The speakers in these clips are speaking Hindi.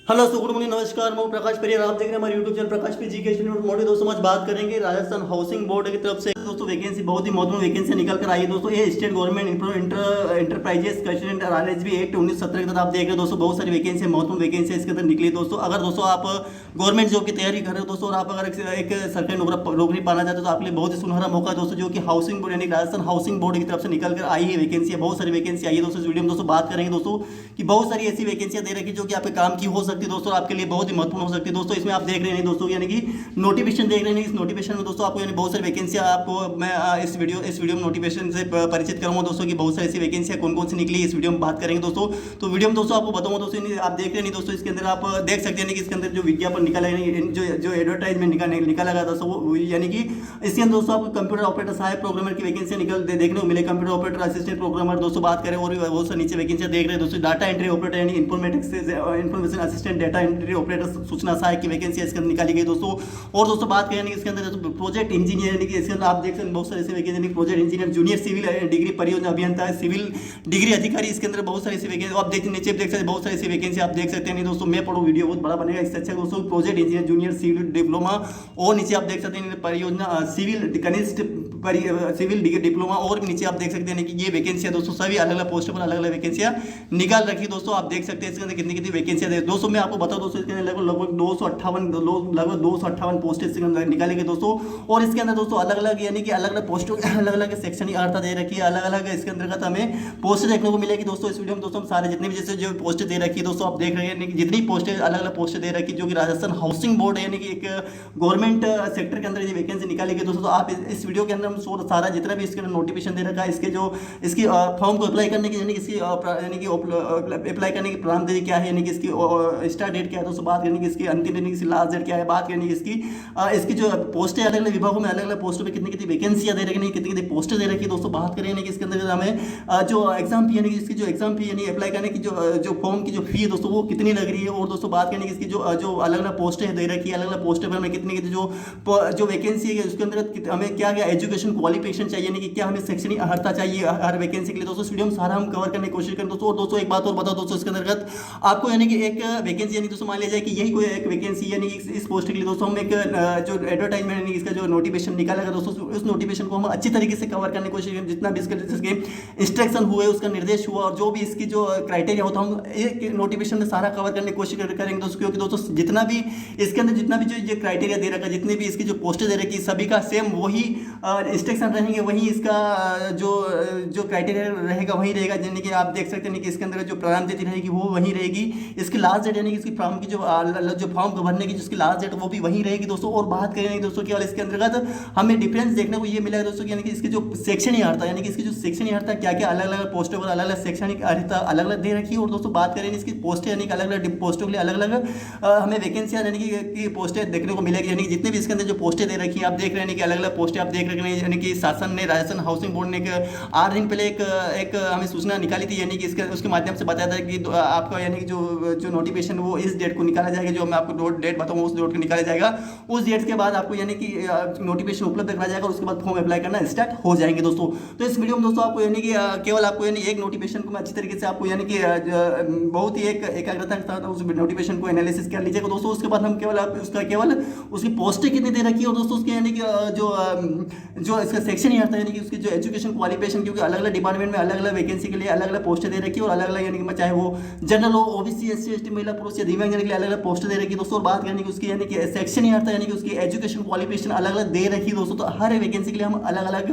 हेलो सो गुड मॉर्निंग, नमस्कार। मैं हूं प्रकाश परियार। आप देख रहे हैं हमारे यूट्यूब चैनल प्रकाश पी जी के मोटी। दोस्तों आज बात करेंगे राजस्थान हाउसिंग बोर्ड की तरफ से दोस्तों वैकेंसी, बहुत ही महत्वपूर्ण वैकेंसी निकल कर आई है दोस्तों। ये state government enterprises consultant RHB act 1970 के तहत आप देख रहे हैं दोस्तों, बहुत सारी वैकेंसी, महत्वपूर्ण वैकेंसी इसके अंदर निकली दोस्तों। अगर दोस्तों आप गवर्नमेंट जॉब की तैयारी कर रहे हो दोस्तों, और आप अगर एक सरकारी नौकरी पाना चाहते हो तो आपके लिए बहुत ही सुनहरा मौका है दोस्तों, जो कि हाउसिंग बोर्ड यानी राजस्थान हाउसिंग बोर्ड की तरफ से निकल कर आई है वैकेंसी है। बहुत सारी वैकेंसी आई है दोस्तों। इस वीडियो में दोस्तों बात करेंगे दोस्तों कि बहुत सारी ऐसी वैकेंसियां दे रखी जो कि आपके काम की हो सकती है दोस्तों, आपके लिए बहुत ही महत्वपूर्ण हो सकती है दोस्तों। इसमें आप देख रहे हैं दोस्तों, यानी कि नोटिफिकेशन देख रहे हैं। इस नोटिफिकेशन में दोस्तों आपको यानी बहुत सारी वैकेंसियां आपको मैं इस वीडियो में नोटिफिकेशन से परिचित करूंगा दोस्तों कि बहुत सारी ऐसी वैकेंसियां कौन कौन सी निकली इस वीडियो में बात करेंगे दोस्तों। तो वीडियो में दोस्तों आपको बताऊंगा दोस्तों, आप देख रहे हैं दोस्तों, इसके अंदर आप देख सकते हैं कि इसके अंदर जो विज्ञापन निकाला जो एडवर्टाइजमेंट निकाला गया था वो यानी कि इसके अंदर दोस्तों आपको कंप्यूटर ऑपरेटर, सहायक प्रोग्रामर की वैकेंसी देखने को मिले। कंप्यूटर ऑपरेटर, असिस्टेंट प्रोग्रामर दोस्तों बात करें, और भी बहुत सारी नीचे वैकेंसियां देख रहे हैं दोस्तों। डाटा एंट्री ऑपरेटर यानी information assistant, data entry operator, सूचना सहायक की वैकेंसी इसके अंदर निकाली गई दोस्तों। और दोस्तों बात करें इसके अंदर प्रोजेक्ट इंजीनियर यानी कि इसके अंदर आप देख सकते हैं बहुत सारे ऐसे वैकेंसी यानी project engineer, junior civil degree परियोजना अभियंता, सिविल डिग्री अधिकारी, इसके अंदर बहुत सारी ऐसी वैकेंसी आप नीचे देख सकते हैं। बहुत सारी ऐसी वैकेंसी आप देख सकते हैं। नहीं दोस्तों मैं पढ़ूँ, वीडियो बहुत बड़ा बनेगा, इससे अच्छा दोस्तों project engineer, junior civil diploma, और नीचे आप देख सकते हैं परियोजना सिविल कनिष्ठ सिविल डिप्लोमा, और नीचे आप देख सकते हैं कि ये वैकेंसियां दोस्तों सभी अलग अलग पोस्ट पर अलग अलग वैकेंसियां निकाल रखी दोस्तों। आप देख सकते हैं इसके अंदर कितनी कितनी वैकेंसियां दे दोस्तों। मैं आपको बता दोस्तों, इसके अंदर लगभग 258 पोस्ट इसके अंदर निकाले गए दोस्तों। और इसके अंदर दोस्तों अलग अलग यानी कि अलग अलग पोस्टों अलग अलग सेक्शन अर्था दे रखी है, अलग अलग इसके अंतर्गत हमें पोस्ट देखने को मिलेगी दोस्तों। इस वीडियो में दोस्तों हम सारे जितने भी जैसे जो पोस्ट दे रखी है दोस्तों आप देख रहे हैं कि जितनी पोस्टें अलग अलग पोस्टें दे रखी जो कि राजस्थान हाउसिंग बोर्ड यानी कि एक गवर्नमेंट सेक्टर के अंदर ये वैकेंसी निकाली गई दोस्तों। तो आप इस वीडियो के अंदर हम सारा जितना भी इसके नोटिफिकेशन दे रखा है, इसकी फॉर्म को अप्लाई करने की यानी कि अप्लाई करने की प्रारंभ तिथि क्या है, यानी कि इसकी स्टार्ट डेट क्या है दोस्तों, बात करने की इसकी अंतिम यानी कि लास्ट डेट क्या है, बात करने की इसकी जो पोस्टें अलग अलग विभागों में अलग अलग पोस्टों में कितनी कितनी वैकेंसियां दे रखी है, कितनी कितनी पोस्टें दे रखी है दोस्तों। बात करें कि इसके अंदर हमें जो एग्जाम फी यानी कि इसकी जो एग्जाम फी यानी अप्लाई करने की जो फॉर्म की जो फी है दोस्तों वो कितनी लग रही है। और दोस्तों बात करने की इसकी जो अलग अलग पोस्टें दे रखी है, अलग अलग पोस्टें पर हमें कितनी जो वैकेंसी है उसके अंदर हमें क्या क्या एजुकेशन क्वालिफिकेशन चाहिए, यानी कि क्या हमें शैक्षणिक अर्हता चाहिए हर वैकेंसी के लिए दोस्तों। इस वीडियो में सारा हम कवर करने की कोशिश करें दोस्तों। और दोस्तों एक बात और बताओ दोस्तों, इसके अंतर्गत आपको यानी कि एक वैकेंसी यानी दोस्तों मान लिया जाए कि यही कोई एक वैकेंसी यानी इस पोस्ट के लिए दोस्तों हम एक जो एडवर्टाइजमेंट यानी इसका जो नोटिफिकेशन निकाला गया दोस्तों, उस नोटिफिकेशन को हम अच्छी तरीके से कवर करने की कोशिश करें। जितना भी इसके इंस्ट्रक्शन हुए, उसका निर्देश हुआ, और जो भी इसकी जो क्राइटेरिया होता है हम एक नोटिफिकेशन में सारा कवर करने की कोशिश करेंगे दोस्तों। क्योंकि दोस्तों जितना भी इसके अंदर जितना भी जो क्राइटेरिया दे रखा है, जितने भी इसकी जो पोस्टें दे रखी सभी का सेम वही इंस्ट्रक्शन रहेंगे, वही इसका जो क्राइटेरिया रहेगा वही रहेगा। यानी कि आप देख सकते हैं कि इसके अंदर जो प्रारंभ तिथि रहेगी वो वही रहेगी, इसकी लास्ट डेट यानी कि इसकी फॉर्म की जो फॉर्म को भरने की जिसकी लास्ट डेट वो भी वही रहेगी दोस्तों। और बात करेंगे दोस्तों केवल इसके अंतर्गत हमें डिफरेंस देखने को ये मिला है दोस्तों, यानी कि इसकी जो शैक्षणिक अर्हता यानी कि इसकी जो शैक्षणिक अर्हता क्या क्या अलग अलग पोस्टों पर अलग अलग शैक्षणिक अर्हता अलग अलग दे रखी है। और दोस्तों बात करें इसकी पोस्टें यानी कि अलग अलग पोस्टों के लिए अलग अलग हमें वैकेंसियां यानी कि पोस्टें देखने को मिलेगी, यानी कि जितने भी इसके अंदर जो पोस्टें दे रखी है आप देख रहे हैं कि अलग अलग पोस्टें आप देख रहे हैं। यानी कि शासन ने, राजस्थान हाउसिंग बोर्ड ने 8 दिन पहले एक हमें सूचना निकाली थी, यानी कि उसके माध्यम से बताया था कि आपका यानी कि जो नोटिफिकेशन वो इस डेट को निकाला जाएगा, जो मैं आपको डेट बताऊंगा उस डेट को निकाला जाएगा। उस डेट के बाद आपको यानी कि नोटिफिकेशन उपलब्ध कराया जाएगा, उसके बाद फॉर्म अप्लाई करना स्टार्ट हो जाएंगे दोस्तों। तो इस वीडियो में दोस्तों आपको यानी कि केवल आपको यानी एक नोटिफिकेशन को मैं अच्छी तरीके से आपको यानी कि बहुत ही एकाग्रता के साथ उस नोटिफिकेशन को एनालिसिस कर लीजिएगा दोस्तों। उसके बाद हम केवल उसकी पोस्टें कितनी दे रखी है, और दोस्तों उसके यानी कि जो इसका सेक्शन ही आता है यानी कि उसकी जो एजुकेशन क्वालिफिकेशन, क्योंकि अलग अलग डिपार्टमेंट में अलग अलग वैकेंसी के लिए अलग अलग पोस्टें दे रखी है, और अलग अलग यानी कि चाहे वो जनरल हो, ओबीसी, एससी, एसटी, महिला, पुरुष या दिव्यांग के लिए अलग अलग पोस्टें दे रखी है दोस्तों। और बात करने की उसकी यानी कि सेक्शन ही आता है यानी कि उसकी एजुकेशन क्वालिफिकेशन अलग अलग दे रखी है दोस्तों। तो हर वैकेंसी के लिए हम अलग अलग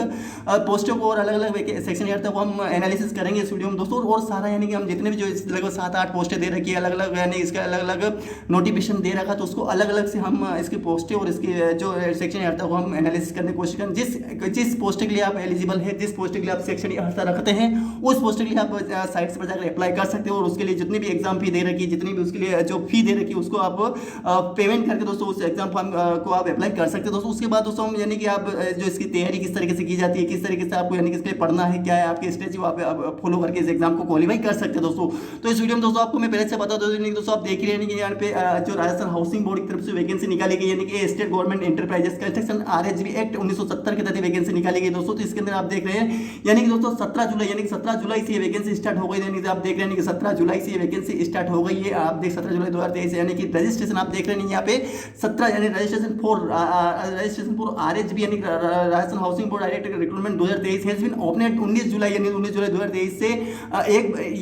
पोस्टों को और अलग अलग सेक्शन ही आता है वो हम एनालिसिस करेंगे इस वीडियो में दोस्तों। और सारा यानी कि हम जितने भी जो लगभग 7-8 पोस्टें दे रखी है अलग अलग यानी इसका अलग अलग नोटिफिकेशन दे रखा, तो उसको अलग अलग से हम इसकी पोस्टें और इसकी जो सेक्शन अर्हता को हम एनालिसिस करने की कोशिश करें। जिस पोस्ट के लिए आप एलिजिबल है, जिस पोस्ट के लिए आप सेक्शन अर्हता रखते हैं, उस पोस्ट के लिए आप साइट्स पर जाकर अप्लाई कर सकते हो। और उसके लिए जितनी भी एग्जाम फी दे रखी है, जितनी भी उसके लिए जो फी दे रखी है उसको आप पेमेंट करके दोस्तों उस एग्जाम फॉर्म को आप अप्लाई कर सकते हो दोस्तों। उसके बाद दोस्तों हम यानी कि आप जो इसकी तैयारी किस तरीके से की जाती है, किस तरीके से आपको यानी कि इसके लिए पढ़ना है, क्या है आपके स्टेज वो आप फॉलो करके इस एग्जाम को क्वालिफाई कर सकते हैं दोस्तों। तो इस वीडियो में दोस्तों आपको मैं पहले से बता दूं दोस्तों, आप देख ही रहे हैं कि यहाँ पे जो राजस्थान हाउसिंग बोर्ड की तरफ से वैकेंसी निकाली गई यानी कि state government enterprises construction RHB act 1970 के अंतर्गत वैकेंसी निकाली गई दोस्तों। तो इसके अंदर आप देख रहे हैं यानी कि दोस्तों 17 जुलाई यानी कि 17 जुलाई से ये वैकेंसी स्टार्ट हो गई। यानी कि आप देख रहे हैं कि 17 जुलाई से ये वैकेंसी स्टार्ट हो गई है। आप देख 17 जुलाई 2023 यानी कि रजिस्ट्रेशन आप देख रहे हैं यहाँ पे 17 यानी रजिस्ट्रेशन फॉर RHB यानी Rajasthan housing board director recruitment 2023 has been open 19 July यानी 19 जुलाई 2023 से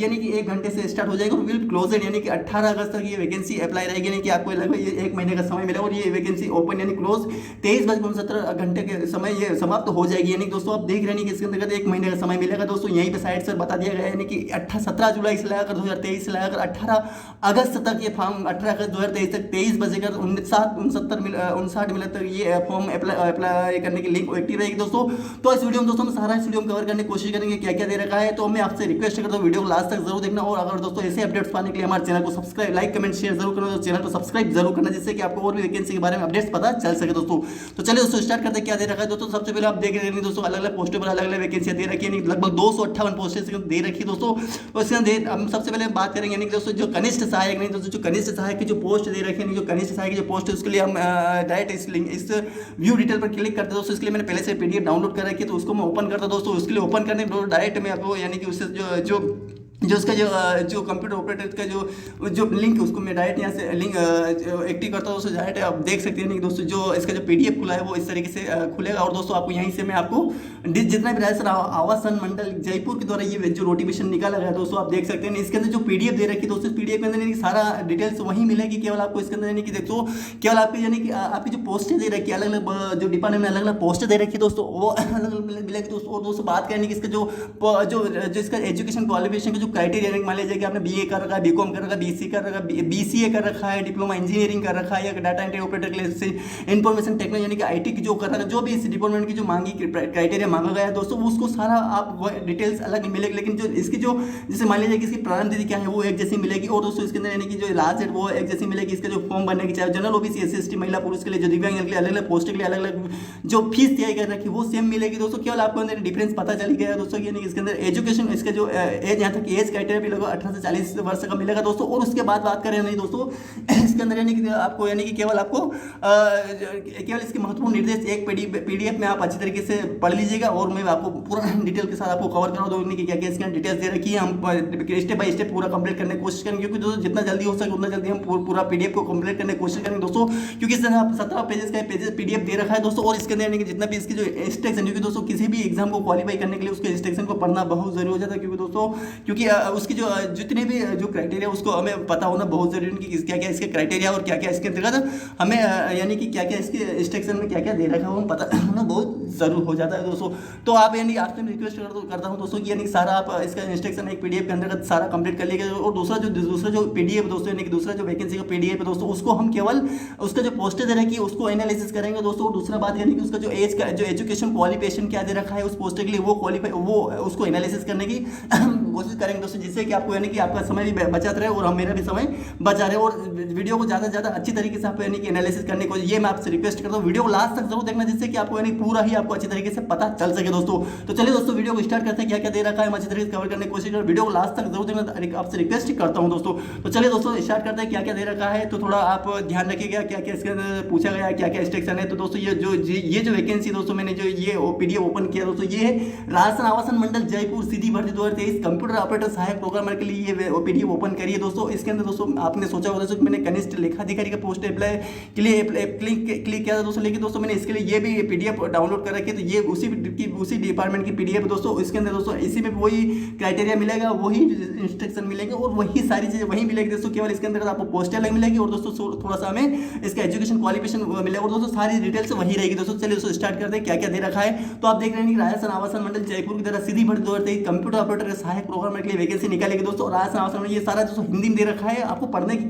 यानी कि 1 घंटे से स्टार्ट हो जाएगा और विल क्लोजेड यानी कि 18 अगस्त तक ये वैकेंसी अप्लाई रहेगी। यानी कि आपको लगभग ये 1 महीने का समय मिलेगा और ये वैकेंसी ओपन यानी क्लोज 23:69 घंटे के समय ये समाप्त हो जाएगी। यानी दोस्तों आप देख रहे हैं कि इसके अंतर्गत 1 महीने का समय मिलेगा दोस्तों। यहीं पे साइड से बता दिया गया है यानी कि 17 जुलाई से लगाकर 2023 से लगाकर 18 अगस्त तक ये फॉर्म 18 अगस्त 2023 तक 23:59 मिनट तक ये फॉर्म अप्लाई करने की लिंक एक्टिव रहेगी दोस्तों। तो इस वीडियो में दोस्तों हम सारा इस वीडियो में कवर करने की कोशिश करेंगे क्या क्या दे रखा है। तो मैं आपसे रिक्वेस्ट करता हूँ वीडियो को लास्ट तक जरूर देखना और अगर दोस्तों ऐसे अपडेट्स पाने के लिए हमारे चैनल को सब्सक्राइब लाइक कमेंट शेयर जरूर करना, तो चैनल को सब्सक्राइब जरूर करना जिससे कि आपको और भी वैकेंसी के बारे में अपडेट्स पता चल सके दोस्तों। तो चलिए दोस्तों स्टार्ट करते हैं क्या दे रखा है दोस्तों। सबसे पहले आप देख रहे हैं दोस्तों अलग अलग पोस्टों पर अलग अलग वैकेंसी दे रखी है, लगभग 258 पोस्टें दे रखी है दोस्तों। हम सबसे पहले बात करेंगे यानी कि दोस्तों जो कनिष्ठ सहायक नहीं दोस्तों, जो कनिष्ठ सहायक की जो पोस्ट दे रखी है, जो कनिष्ठ सहायक की जो पोस्ट है उसके लिए हम डायरेक्ट इस व्यू डिटेल पर क्लिक करते हैं दोस्तों। इसके लिए मैंने पहले से PDF डाउनलोड कर रखी है तो उसको मैं ओपन करता दोस्तों। उसके लिए ओपन करने डायरेक्ट मैं आपको यानी कि उससे जो उसका जो कंप्यूटर ऑपरेटर का जो लिंक है उसको मैं डायरेक्ट यहाँ से लिंक एक्टिव करता हूँ दोस्तों। डायरेक्ट आप देख सकते हैं कि दोस्तों जो इसका जो PDF खुला है वो इस तरीके से खुलेगा और दोस्तों आपको यहीं से मैं आपको जितना भी राजस्थान आवासन मंडल जयपुर के द्वारा ये जो नोटिफिकेशन निकाला गया दोस्तों आप देख सकते हैं। इसके अंदर जो PDF दे रखी है दोस्तों, PDF के अंदर यानी सारा डिटेल्स वहीं मिलेगी। केवल आपको इसके अंदर यानी कि देखो केवल आपकी यानी कि आपकी जो पोस्टें दे रखी है अलग अलग जो डिपार्टमेंट में अलग अलग पोस्टें दे रखी है दोस्तों वो अलग अलग मिलेगी दोस्तों। और दोस्तों बात करें कि इसका जो इसका एजुकेशन क्वालिफिकेशन का जो क्राइटेरिया मान लीजिए कि आपने BA कर रखा है, BCom कर रखा है, BC कर रखा है, BCA कर रखा है, डिप्लोमा इंजीनियरिंग कर रखा है या data entry operator class information technology यानी कि IT की जो कर रखा है, जो भी इस डिपार्टमेंट की जो मांगी क्राइटेरिया मांगा गया है दोस्तों उसको सारा आप डिटेल्स अलग मिलेगी। लेकिन जो इसकी जो जैसे मान लीजिए कि इसकी प्रारंभ तिथि क्या है वो एक जैसी मिलेगी और दोस्तों इसके अंदर यानी कि जो लास्ट डेट वो एक जैसी मिलेगी। इसका जो फॉर्म भरने की चाहे जनरल OBC SC ST महिला पुरुष के लिए जो दिव्यांग के लिए अलग अलग पोस्ट के लिए अलग अलग जो फीस तय कर रखी वो सेम मिलेगी दोस्तों। केवल आपको अंदर डिफरेंस पता चल गया दोस्तों यानी कि इसके अंदर एजुकेशन इसका जो एज यहाँ तक एज क्राइटेरिया भी लगभग 18 से 40 वर्ष का मिलेगा दोस्तों। और उसके बाद बात करें नहीं दोस्तों इसके अंदर यानी कि आपको यानी कि केवल आपको केवल इसके महत्वपूर्ण निर्देश एक PDF में आप अच्छी तरीके से पढ़ लीजिएगा और मैं आपको पूरा डिटेल के साथ आपको कवर करा दूंगी कि क्या क्या इसके डिटेल्स दे रखी है। हम स्टेप बाय स्टेप पूरा कंप्लीट करने की कोशिश करेंगे क्योंकि दोस्तों जितना जल्दी हो सके उतना जल्दी हम पूरा PDF को कंप्लीट करने की कोशिश करेंगे दोस्तों। क्योंकि इस तरह 17 पेजेस का PDF दे रखा है दोस्तों और इसके अंदर यानी कि जितना भी इसकी जो इंस्ट्रक्शन क्योंकि दोस्तों किसी भी एग्जाम को क्वालिफाई करने के लिए उसके इंस्ट्रक्शन को पढ़ना बहुत जरूरी हो जाता है क्योंकि दोस्तों क्योंकि उसकी जो जितने भी जो क्राइटेरिया उसको हमें पता होना बहुत जरूरी है कि क्या क्या इसके क्राइटेरिया और क्या क्या इसके अंतर्गत हमें यानी कि क्या क्या इसके इंस्ट्रक्शन में क्या क्या दे रखा है वो पता होना बहुत जरूर हो जाता है दोस्तों। तो आप यानी आपसे रिक्वेस्ट करता हूँ दोस्तों कि यानी सारा आप इसका इंस्ट्रक्शन एक PDF के अंतर्गत सारा कंप्लीट कर लीजिएगा। और दूसरा जो PDF दोस्तों यानी कि दूसरा जो वैकेंसी का PDF है दोस्तों उसको हम केवल उसका जो पोस्टेज दे रखी है उसको एनालिसिस करेंगे दोस्तों। और दूसरा बात यानी कि उसका जो एज का जो एजुकेशन क्वालिफिकेशन क्या दे रखा है उस पोस्टर के लिए वो उसको एनालिसिस करने की कोशिश करेंगे दोस्तों जिससे कि आपको यानी कि आपका समय भी बचत रहे और मेरा भी समय बचा रहे और वीडियो को ज़्यादा से ज़्यादा अच्छी तरीके से आप यानी कि एनालिसिस करने को ये मैं आपसे रिक्वेस्ट करता हूँ। वीडियो को लास्ट तक जरूर देखना जिससे कि आपको यानी पूरा ही आपको अच्छी तरीके से पता चल सके दोस्तों। तो चलिए दोस्तों वीडियो को स्टार्ट करते हैं क्या क्या दे रखा है अच्छी तरीके से कवर करने की कोशिश करें। वीडियो को लास्ट तक जरूर देखना आपसे रिक्वेस्ट करता हूँ दोस्तों। तो चलिए दोस्तों स्टार्ट करते हैं क्या क्या दे रखा है। तो थोड़ा आप ध्यान रखिएगा क्या क्या इसके अंदर पूछा गया है क्या क्या इंस्ट्रक्शन है। तो दोस्तों ये जो वैकेंसी दोस्तों मैंने जो ये PDF ओपन किया दोस्तों ये है राजस्थान आवासन मंडल जयपुर सीधी भर्ती 2023 कंप्यूटर ऑपरेटर सहायक प्रोग्रामर के लिए ये PDF ओपन करिए दोस्तों। इसके अंदर दोस्तों आपने सोचा होगा दोस्तों मैंने कनिष्ठ लेखाधिकारी का पोस्ट अप्लाई के लिए क्लिक किया था दोस्तों। लेकिन दोस्तों मैंने इसके लिए ये भी PDF डाउनलोड कर रखी है तो ये उसी डिपार्टमेंट की PDF दोस्तों। इसके अंदर दोस्तों इसी में वही क्राइटेरिया मिलेगा वही इंस्ट्रक्शन मिलेंगे और वही सारी चीजें वही मिलेगी दोस्तों। केवल इसके अंदर आपको पोस्ट अलग मिलेगी और दोस्तों थोड़ा सा हमें इसका एजुकेशन क्वालिफिकेशन मिलेगा और दोस्तों सारी डिटेल्स वही रहेगी दोस्तों। चलिए दोस्तों स्टार्ट करते हैं क्या क्या दे रखा है। तो आप देख रहे हैं कि राजस्थान आवासन मंडल जयपुर की तरह सीधी भर्ती 2023 कंप्यूटर ऑपरेटर के सहायक प्रोग्रामर के लिए वैकेंसी निकाली गई दोस्तों। राजस्थान आवासन मंडल ये सारा दोस्तों हिंदी में दे रखा है आपको पढ़ने की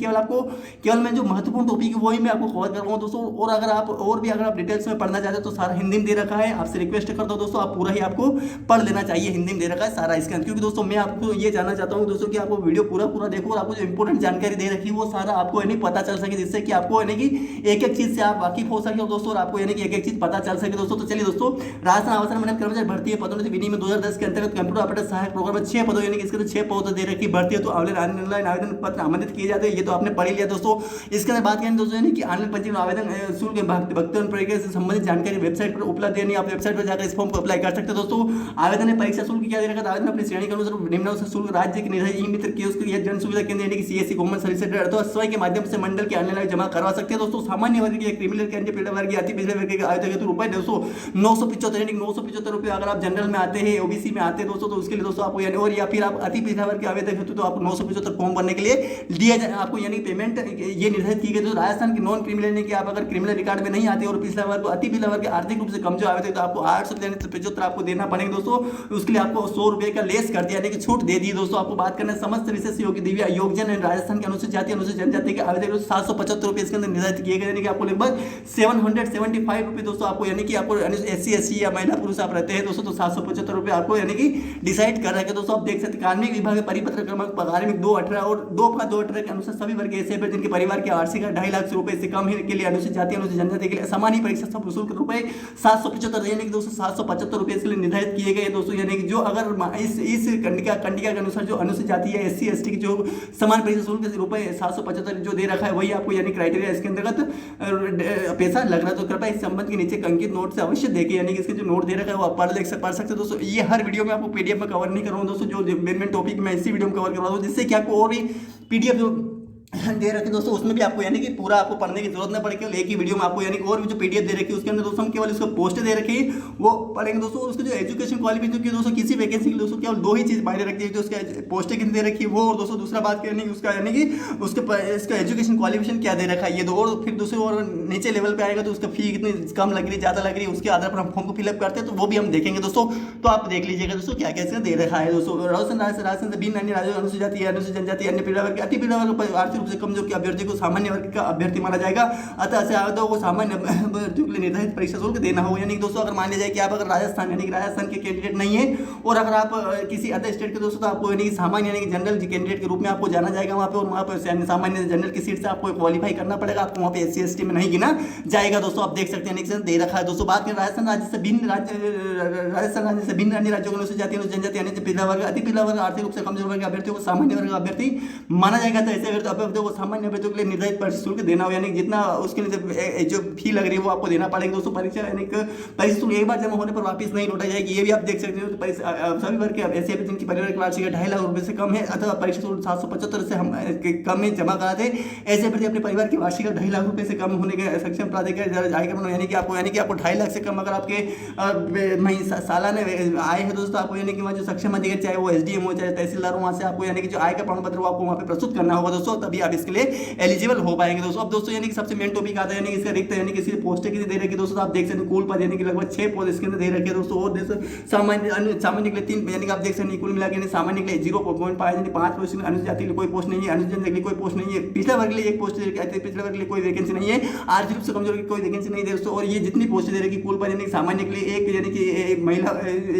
केवल मैं जो महत्वपूर्ण टॉपिक है वही मैं आपको कवर कर रहा हूँ दोस्तों। और अगर आप डिटेल्स में पढ़ना चाहते हो तो सारा हिंदी में दे रखा है। आपसे रिक्वेस्ट करता हूँ दोस्तों आप पूरा ही आपको पढ़ लेना चाहिए हिंदी में दे रखा है सारा इसके अंदर क्योंकि दोस्तों मैं आपको ये जानना चाहता हूँ दोस्तों कि आपको वीडियो पूरा देखो और आपको जो इंपॉर्टेंट जानकारी दे रखी है वो सारा आपको यानी पता चल सके जिससे कि आपको यानी कि एक एक चीज से आप वाकिफ हो सके दोस्तों और आपको यानी कि एक एक चीज पता चल सके दोस्तों। तो चलिए दोस्तों राजस्थान आवासन मंडल कर्मचारी भर्ती पदोन्नति विधि में 2010 के अंतर्गत कंप्यूटर ऑपरेटर सहायक प्रोग्राम में 6 पदों यानी कि इसके अंदर 6 पदों दे रखी भर्ती है, तो ऑनलाइन आवेदन पत्र आमंत्रित किए जाते हैं, ये तो आपने पढ़ ही लिया दोस्तों। इसके अंदर बात करें दोस्तों यानी कि ऑनलाइन पंजीकरण आवेदन शुल्क भुगतान प्रक्रिया से संबंधित जानकारी वेबसाइट पर उपलब्ध है, आप वेबसाइट पर जाकर इस फॉर्म को अप्लाई कर सकते हैं दोस्तों। आवेदन में परीक्षा शुल्क क्या दे रखा है, आवेदन अपनी श्रेणी के अनुसार निम्नानुसार शुल्क राज्य के निर्धारित ई मित्र कियोस्क या जन सुविधा केंद्र यानी कि सीएससी गवर्नमेंट सर्विस सेंटर अथवा स्वयं के माध्यम से मंडल के ऑनलाइन जमा करवा सकते हैं दोस्तों। सामान्य वर्ग के क्रिमिनल कैंडिडेट पिछड़े वर्ग अति पिछड़े वर्ग के आवेदक हेतु रुपए 975 यानी 975 रुपये अगर आप जनरल में आते हैं, ओबीसी में आते हैं दोस्तों, तो उसके लिए दोस्तों आपको यानी और या फिर आप अति पिछड़ा वर्ग के आवेदक हेतु तो आपको 975 फॉर्म भरने के लिए दिया जाए आपको यानी पेमेंट ये निर्धारित की गई। तो राजस्थान के नॉन क्रिमिनल यानी कि आप अगर क्रिमिनल रिकॉर्ड में नहीं आते और पिछला वर्ग अति पिछड़ा वर्ग आर्थिक रूप से कमजोर आवेदक तो आपको 875 आपको देना पड़ेगा दोस्तों। उसके लिए आपको 100 रुपए का लेस कर दिया यानी कि छूट दे दी दोस्तों। आपको बात करना समस्त विशेष योग्य दिव्य योगजन राजस्थान के अनुसूचित जाति अनुसूचित जनजाति के आवेदक 775 रुपए इसके अंदर निर्धारित किए गए यानी कि आपको लगभग 775 रुपए दोस्तों आपको यानी कि आपको SC SC या महिला पुरुष आप रहते हैं दोस्तों तो 775 रुपए आपको यानी कि डिसाइड कर रहे हैं दोस्तों। आप देख सकते हैं कार्मिक विभाग के परिपत्र क्रमांक कार्मिक 218 और 2/5/2018 के अनुसार सभी वर्ग ऐसे हैं जिनके परिवार की वार्षिक 2.5 लाख रुपए से कम है के लिए अनुसूचित जाति अनुसूचित जनजाति के लिए सामान्य परीक्षा सब शुल्क रुपए 775 यानी कि दोस्तों 775 रुपए इसके लिए निर्धारित किए गए दोस्तों। यानी कि जो अगर इस कंडिका के अनुसार जो अनुसूचित जाति है SC ST की जो समान परीक्षा शुल्क रुपए 775 जो दे रखा है वही आपको यानी क्राइटेरिया इसके अंतर्गत पैसा लग रहा है। तो कृपया इस संबंध के नीचे अंकित नोट से अवश्य देखिए यानी कि इसके जो नोट दे रखा है वो आप पढ़ सकते हैं दोस्तों। ये हर वीडियो में आपको PDF में कवर नहीं कर रहा हूँ दोस्तों, जो मेन टॉपिक मैं इसी वीडियो में कवर कर रहा हूँ, जिससे कि आपको और भी PDF जो दे रखे दोस्तों उसमें भी आपको यानी कि पूरा आपको पढ़ने की जरूरत ना पड़े, केवल एक ही वीडियो में आपको यानी कि और भी जो PDF दे रखी है उसके अंदर दोस्तों हम केवल इसको पोस्ट दे रखी है वो पढ़ेंगे दोस्तों। उसके जो एजुकेशन क्वालिफिकेशन की दोस्तों किसी वैकेंसी के लिए दोस्तों केवल 2 ही चीज़ मायने रखती है, जो उसका पोस्ट कितनी दे रखी है वो, और दोस्तों दूसरा बात करनी उसका यानी कि उसका एजुकेशन क्वालिफिकेशन क्या दे रखा है ये दो, और फिर दूसरे और नीचे लेवल पर आएगा तो उसका फी कितनी कम लग रही है ज़्यादा लग रही है उसके आधार पर हम फॉर्म को फिलअप करते हैं, तो वो भी हम देखेंगे दोस्तों। तो आप देख लीजिएगा दोस्तों क्या क्या इसका दे रखा है दोस्तों। राजस्थान से भिन्न अन्य राज्यों अनुसूचित जाति अनुसूचित जनजाति अन्य पिछड़ा वर्ग अति पिछड़ा वर्ग आर्थिक रूप से कमजोर के अभ्यर्थी को सामान्य वर्ग का अभ्यर्थी माना जाएगा, अतः ऐसे आवेदकों को सामान्य अभ्यर्थियों के लिए निर्धारित परीक्षा शुल्क देना होगा। यानी कि दोस्तों अगर मान लिया जाए कि आप अगर राजस्थान यानी कि राजस्थान के कैंडिडेट नहीं है और अगर आप किसी अदर स्टेट के दोस्तों तो आपको यानी कि सामान्य यानी कि जनरल कैंडिडेट के रूप में आपको जाना जाएगा वहाँ पे, और वहाँ पर सामान्य जनरल की सीट से आपको क्वालिफाई करना पड़ेगा, आपको वहाँ पे SC ST में नहीं गिना जाएगा दोस्तों। आप देख सकते हैं दे रखा है दोस्तों। बात करें राजस्थान राज्य से भिन्न अन्य राज्यों को जाति जनजाति यानी पिछड़ा वर्ग अति पिछड़ा वर्ग आर्थिक रूप से कमजोर वर्ग अभ्यर्थियों को सामान्य वर्ग अभ्यर्थी माना जाएगा, तो ऐसे अभ्यर्थियों को सामान्य अभ्यर्थियों के लिए निर्धारित परीक्षा शुल्क देना हो, यानी जितना उसके लिए जो फी लग रही है वो आपको देना पड़ेगा दोस्तों। परीक्षा यानी परीक्षा शुल्क एक बार जमा होने पर वापस नहीं लौटा जाएगी, ये भी आप देख सकते हो। तो सभी वर्ग के ऐसे जिनकी परिवार की वार्षिक 2.5 लाख रुपए से कम है अथवा परीक्षा शुल्क 775 से हम कम में जमा कराते ऐसे अभ्यर्थी अपने परिवार की वार्षिक 2.5 लाख रुपए से कम होने के सक्षम प्राधिकारी आयकर यानी कि आपको 2.5 लाख से कम अगर आपके सालाना आय है दोस्तों, आपको यानी कि वहाँ जो सक्षम अधिकारी चाहे वो SDM हो चाहे तहसीलदार हो, वहाँ से आपको यानी कि जो आय का प्रमाण पत्र वो आपको वहाँ पे प्रस्तुत करना होगा दोस्तों, तभी आप इसके लिए एलिजिबल हो पाएंगे दोस्तों। अब दोस्तों यानी कि सबसे मेन टॉपिक आता है यानी कि इसका रिक्त यानी कि पोस्टें कितनी दे रखी दोस्तों, आप देख सकते हैं कुल पद यानी कि लगभग 6 पद इसके अंदर दे रखे दोस्तों। और दोस्तों सामान्य के लिए 3 यानी कि आप देख सकते हैं कुल मिला के सामान्य के लिए 0.5 यानी 5 पोस्ट, अनुसूचित जाति के लिए कोई पोस्ट नहीं है, अनुसूचित के लिए कोई पोस्ट नहीं है, पिछड़ा वर्ग के लिए 1 पोस्ट दे रखी है, पिछड़ा वर्ग के लिए कोई वैकेंसी नहीं है, आर्थिक रूप से कमजोर की कोई वैकेंसी नहीं है दोस्तों। और ये जितनी पोस्ट दे रखी कुल पद यानी कि सामान्य के लिए 1 यानी कि महिला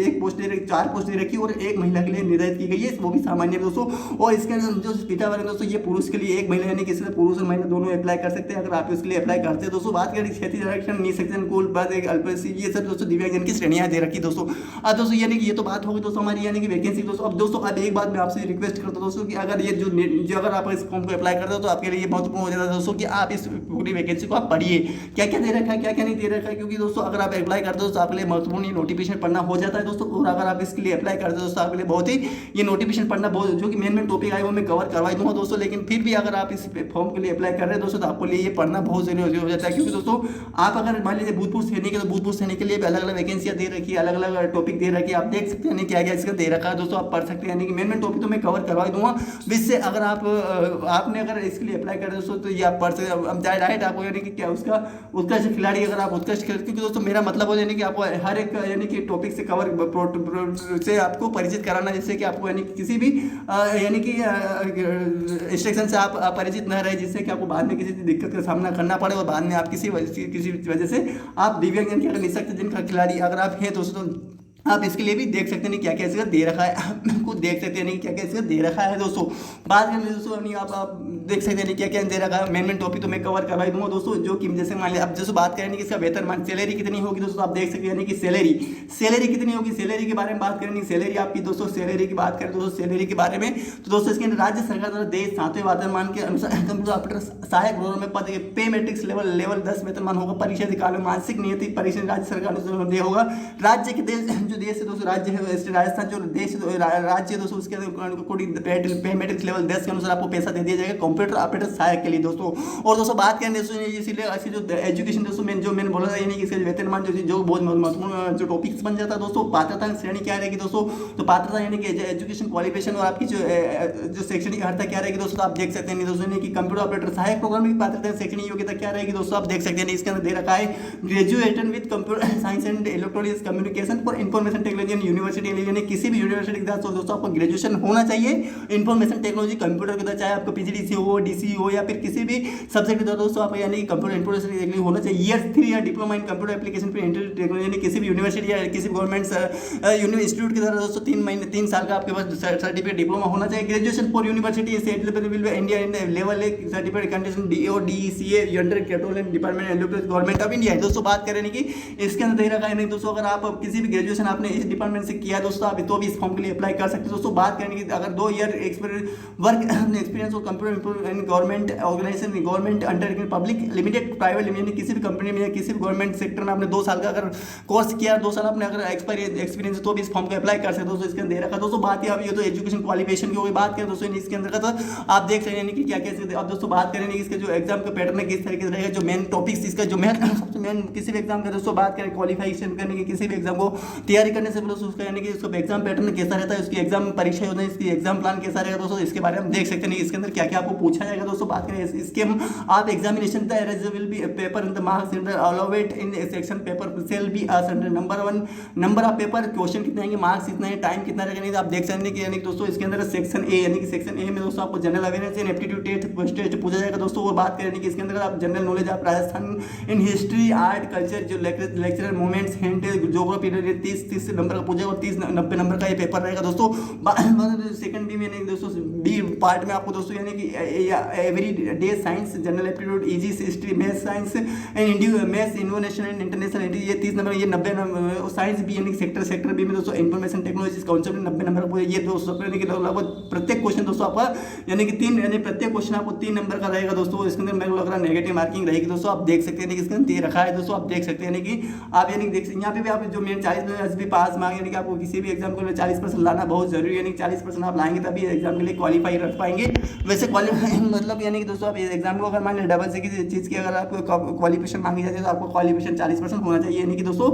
1 पोस्ट दे रखी, 4 पोस्ट दे रखी और 1 महिला के लिए निर्धारित की गई है, वो भी सामान्य दोस्तों। और इसके अंदर जो पिछड़ा वर्ग दोस्तों ये पुरुष के लिए 1 महिला यानी कि पुरुष और महिला दोनों अप्लाई कर सकते हैं अगर आप इसके लिए अप्लाई करते हैं दोस्तों। बात करें क्षेत्रीय आरक्षण नी सेक्शन कुल पद ये सब दोस्तों दिव्यांगजन की श्रेणियां दे रखी दोस्तों। अब दोस्तों यानी कि ये तो बात होगी दोस्तों हमारी यानी कि वैकेंसी दोस्तों। अब दोस्तों अब एक बात मैं आपसे रिक्वेस्ट करता हूं दोस्तों कि अगर ये जो अगर आप इस फॉर्म को अप्लाई करते हो तो आपके लिए महत्वपूर्ण हो जाता है दोस्तों कि आप इस पूरी वैकेंसी को आप पढ़िए, क्या क्या दे रखा है क्या क्या नहीं दे रखा है, क्योंकि दोस्तों अगर आप अप्लाई करते हो तो आपके लिए महत्वपूर्ण नोटिफिकेशन पढ़ना हो जाता है दोस्तों। और अगर आप इसके लिए अप्लाई करते हो दोस्तों आपके लिए बहुत ही ये नोटिफिकेशन पढ़ना बहुत, जो कि मेन टॉपिक आए वो मैं कवर करवा दूंगा दोस्तों। लेकिन फिर भी अगर आप इस फॉर्म के लिए अप्लाई कर रहे हैं दोस्तों तो आपको लिए ये पढ़ना बहुत जरूरी हो जाता है, क्योंकि दोस्तों आप अगर मान लीजिए भूतपूर्व सैनिक है तो भूतपूर्व सैनिक के लिए भी अलग अलग वैकेंसियां दे रखी है, अलग अलग टॉपिक दे रखी है, आप देख सकते हैं क्या क्या इसका दे रखा है दोस्तों, आप पढ़ सकते हैं। यानी कि मेन टॉपिक तो मैं कवर करवा दूंगा, जिससे अगर आपने अगर इसके लिए अप्लाई कर दोस्तों तो ये आप पढ़ सकते हैं डायरेक्ट आपको यानी कि क्या उसका उत्कृष्ट खिलाड़ी अगर आप उत्कृष्ट खिलाड़ी, क्योंकि दोस्तों मेरा मतलब हो यानी कि आपको हर एक यानी कि टॉपिक से कवर से आपको परिचित कराना, जिससे कि आपको यानी कि किसी भी यानी कि इंस्ट्रक्शन से आप परिचित न रहे, जिससे कि आपको बाद में किसी दिक्कत का सामना करना पड़े और बाद में आप किसी वजह से आप दिव्यांगजन के अगर निःशक्त जिनका खिलाड़ी अगर आप हैं दोस्तों आप इसके लिए भी देख सकते हैं क्या क्या इसका दे रखा है, खुद देख सकते हैं क्या क्या इसका दे रखा है दोस्तों। बात करें दोस्तों आप देख सकते हैं क्या क्या दे रखा है। मेन टॉपिक तो मैं कवर करवा दूंगा दोस्तों, जो कि जैसे मान लिया अब जैसे बात करेंगे कि इसका वेतन सैलरी कितनी होगी दोस्तों, आप देख सकते हैं कि सैलरी कितनी होगी। सैलरी के बारे में बात करेंगे, सैलरी आपकी दोस्तों सैलरी की बात करें दोस्तों सैलरी के बारे में, तो दोस्तों इसके अंदर राज्य सरकार द्वारा देश 7वें वेतनमान के अनुसार कंप्यूटर ऑपरेटर सहायक गवर्नमेंट पद के पे मैट्रिक्स लेवल 10 वेतनमान होगा। परीक्षा काल में मानसिक नियति परीक्षा राज्य सरकार ने होगा। राज्य के देश जो देश है दोस्तों, राज्य है राजस्थान जो देश राज्य दोस्तों, उसके पे मैट्रिक्स लेवल 10 के अनुसार आपको पैसा दे दिया जाएगा कंप्यूटर ऑपरेटर सहायक के लिए दोस्तों। और दोस्तों बात करें दोस्तों इसीलिए ऐसी जो एजुकेशन दोस्तों मैंने बोला था, यानी कि इसका वेतनमान जो बहुत महत्वपूर्ण जो टॉपिक्स बन जाता है दोस्तों। पात्रता श्रेणी क्या रहेगी दोस्तों, तो पात्रता यानी कि एजुकेशन क्वालिफिकेशन और आपकी जो शैक्षणिक अर्हता क्या रहेगी दोस्तों, आप देख सकते हैं दोस्तों कि कंप्यूटर ऑपरेटर सहायक प्रोग्राम की पात्रता शैक्षणिक योग्यता क्या रहेगी दोस्तों, आप देख सकते हैं इसके अंदर दे रखा है graduation with computer science and electronics communication for information technology university, यानी किसी भी यूनिवर्सिटी के साथ दोस्तों आपको ग्रेजुएशन होना चाहिए इंफॉर्मेशन टेक्नोलॉजी कंप्यूटर के अंदर, चाहे आपको पीजीडीसी हो, डीसी हो या फिर किसी भी सब्जेक्ट के दोस्तों आप यानी कंप्यूटर इंफॉर्मेशन होना चाहिए। ईयर 3 या diploma in computer application for internet technology, यानी किसी भी यूनिवर्सिटी या किसी भी गवर्नमेंट इंस्टीट्यूट के द्वारा दोस्तों 3 साल का आपके पास सर्टिफिकेट डिप्लोमा होना चाहिए। Graduation for university set will India in level certificate condition DO DCA under control department electric government of India. दोस्तों बात करें कि इसके अंदर दे रखा है नहीं दोस्तों, अगर आप किसी भी ग्रेजुएशन आपने इस डिपार्टमेंट से किया दोस्तों, आप तो भी इस फॉर्म के लिए अप्लाई कर सकते हैं दोस्तों। बात करें कि अगर 2 ईयर वर्क एक्सपीरियंस और computer in government organisation government under public limited private limited किसी भी कंपनी में या किसी भी गवर्नमेंट सेक्टर में आपने 2 साल का अगर कोर्स किया, 2 साल आपने अगर एक्सपीरियंस तो भी इस फॉर्म को अप्लाई कर सकते हो दोस्तों। इसके अंदर दे रखा दोस्तों। बात ये तो एजुकेशन क्वालिफिकेशन की होगी। बात करें दोस्तों इसके अंदर का आप देख सकते हैं कि क्या क्या। अब दोस्तों बात करें इसके जो एग्जाम का पैटर्न है किस तरीके से रहेगा, जो मेन टॉपिक्स इसका जो सबसे मेन किसी भी एग्जाम का दोस्तों बात करें क्वालिफिकेशन करने की, किसी भी एग्जाम को तैयारी करने से पहले उसका यानी कि उसका एग्जाम पैटर्न कैसा रहता है, उसकी एग्जाम परीक्षा होता है, इसकी एग्जाम प्लान कैसा रहेगा दोस्तों, इसके बारे में हम देख सकते हैं इसके अंदर क्या क्या आपको पूछा जाएगा दोस्तों। बात करें इसके आप examination will be paper in the marks in the allowed in section paper shall be number 1 number of paper, question कितने आएंगे, मार्क्स कितना है, टाइम कितना रहेगा, नहीं आप देख सकते हैं कि यानी दोस्तों इसके अंदर सेक्शन ए यानी कि सेक्शन ए में दोस्तों आपको general awareness and aptitude test पूछा जाएगा दोस्तों। और बात करें कि इसके अंदर आप जनरल नॉलेज आप Rajasthan in history art culture जो लेक्चरल मूवमेंट्स हिंट ज्योग्राफी 30 नंबर का पूछेगा और 90 नंबर का ये पेपर रहेगा दोस्तों। सेकंड बी में दोस्तों बी पार्ट में आपको दोस्तों यानी कि every day science general aptitude easy history math science and maths innovation and international ये 30 नंबर, ये 90 नंबर। साइंस बी यानी सेक्टर बी में दोस्तों इंफॉर्मेशन टेक्नोलॉजी कॉन्सेप्ट 90 नंबर का ये दोस्तों लगभग प्रत्येक क्वेश्चन दोस्तों आपका यानी कि 3 यानी प्रत्येक क्वेश्चन आपको 3 नंबर का रहेगा दोस्तों। इसके अंदर मेरे को लग रहा है नेगेटिव मार्किंग रहेगी दोस्तों। आप देख सकते हैं कि इसके अंदर दे रखा है दोस्तों, आप देख सकते हैं कि आप यानी देख सकते हैं यहाँ पे भी आप जो मेन 40 भी पास मार्क यानी कि आपको किसी भी एग्जाम को 40% लाना बहुत जरूरी है, यानी 40% आप लाएंगे तभी एग्जाम के लिए क्वालिफाई रख पाएंगे। वैसे क्वालिफाई मतलब यानी कि दोस्तों आप एग्जाम को अगर मान लीजिए डबल से किसी चीज़ की अगर आपको क्वालिफिकेशन मांगी जाती है तो आपको क्वालिफिकेशन 40% होना चाहिए, यानी कि दोस्तों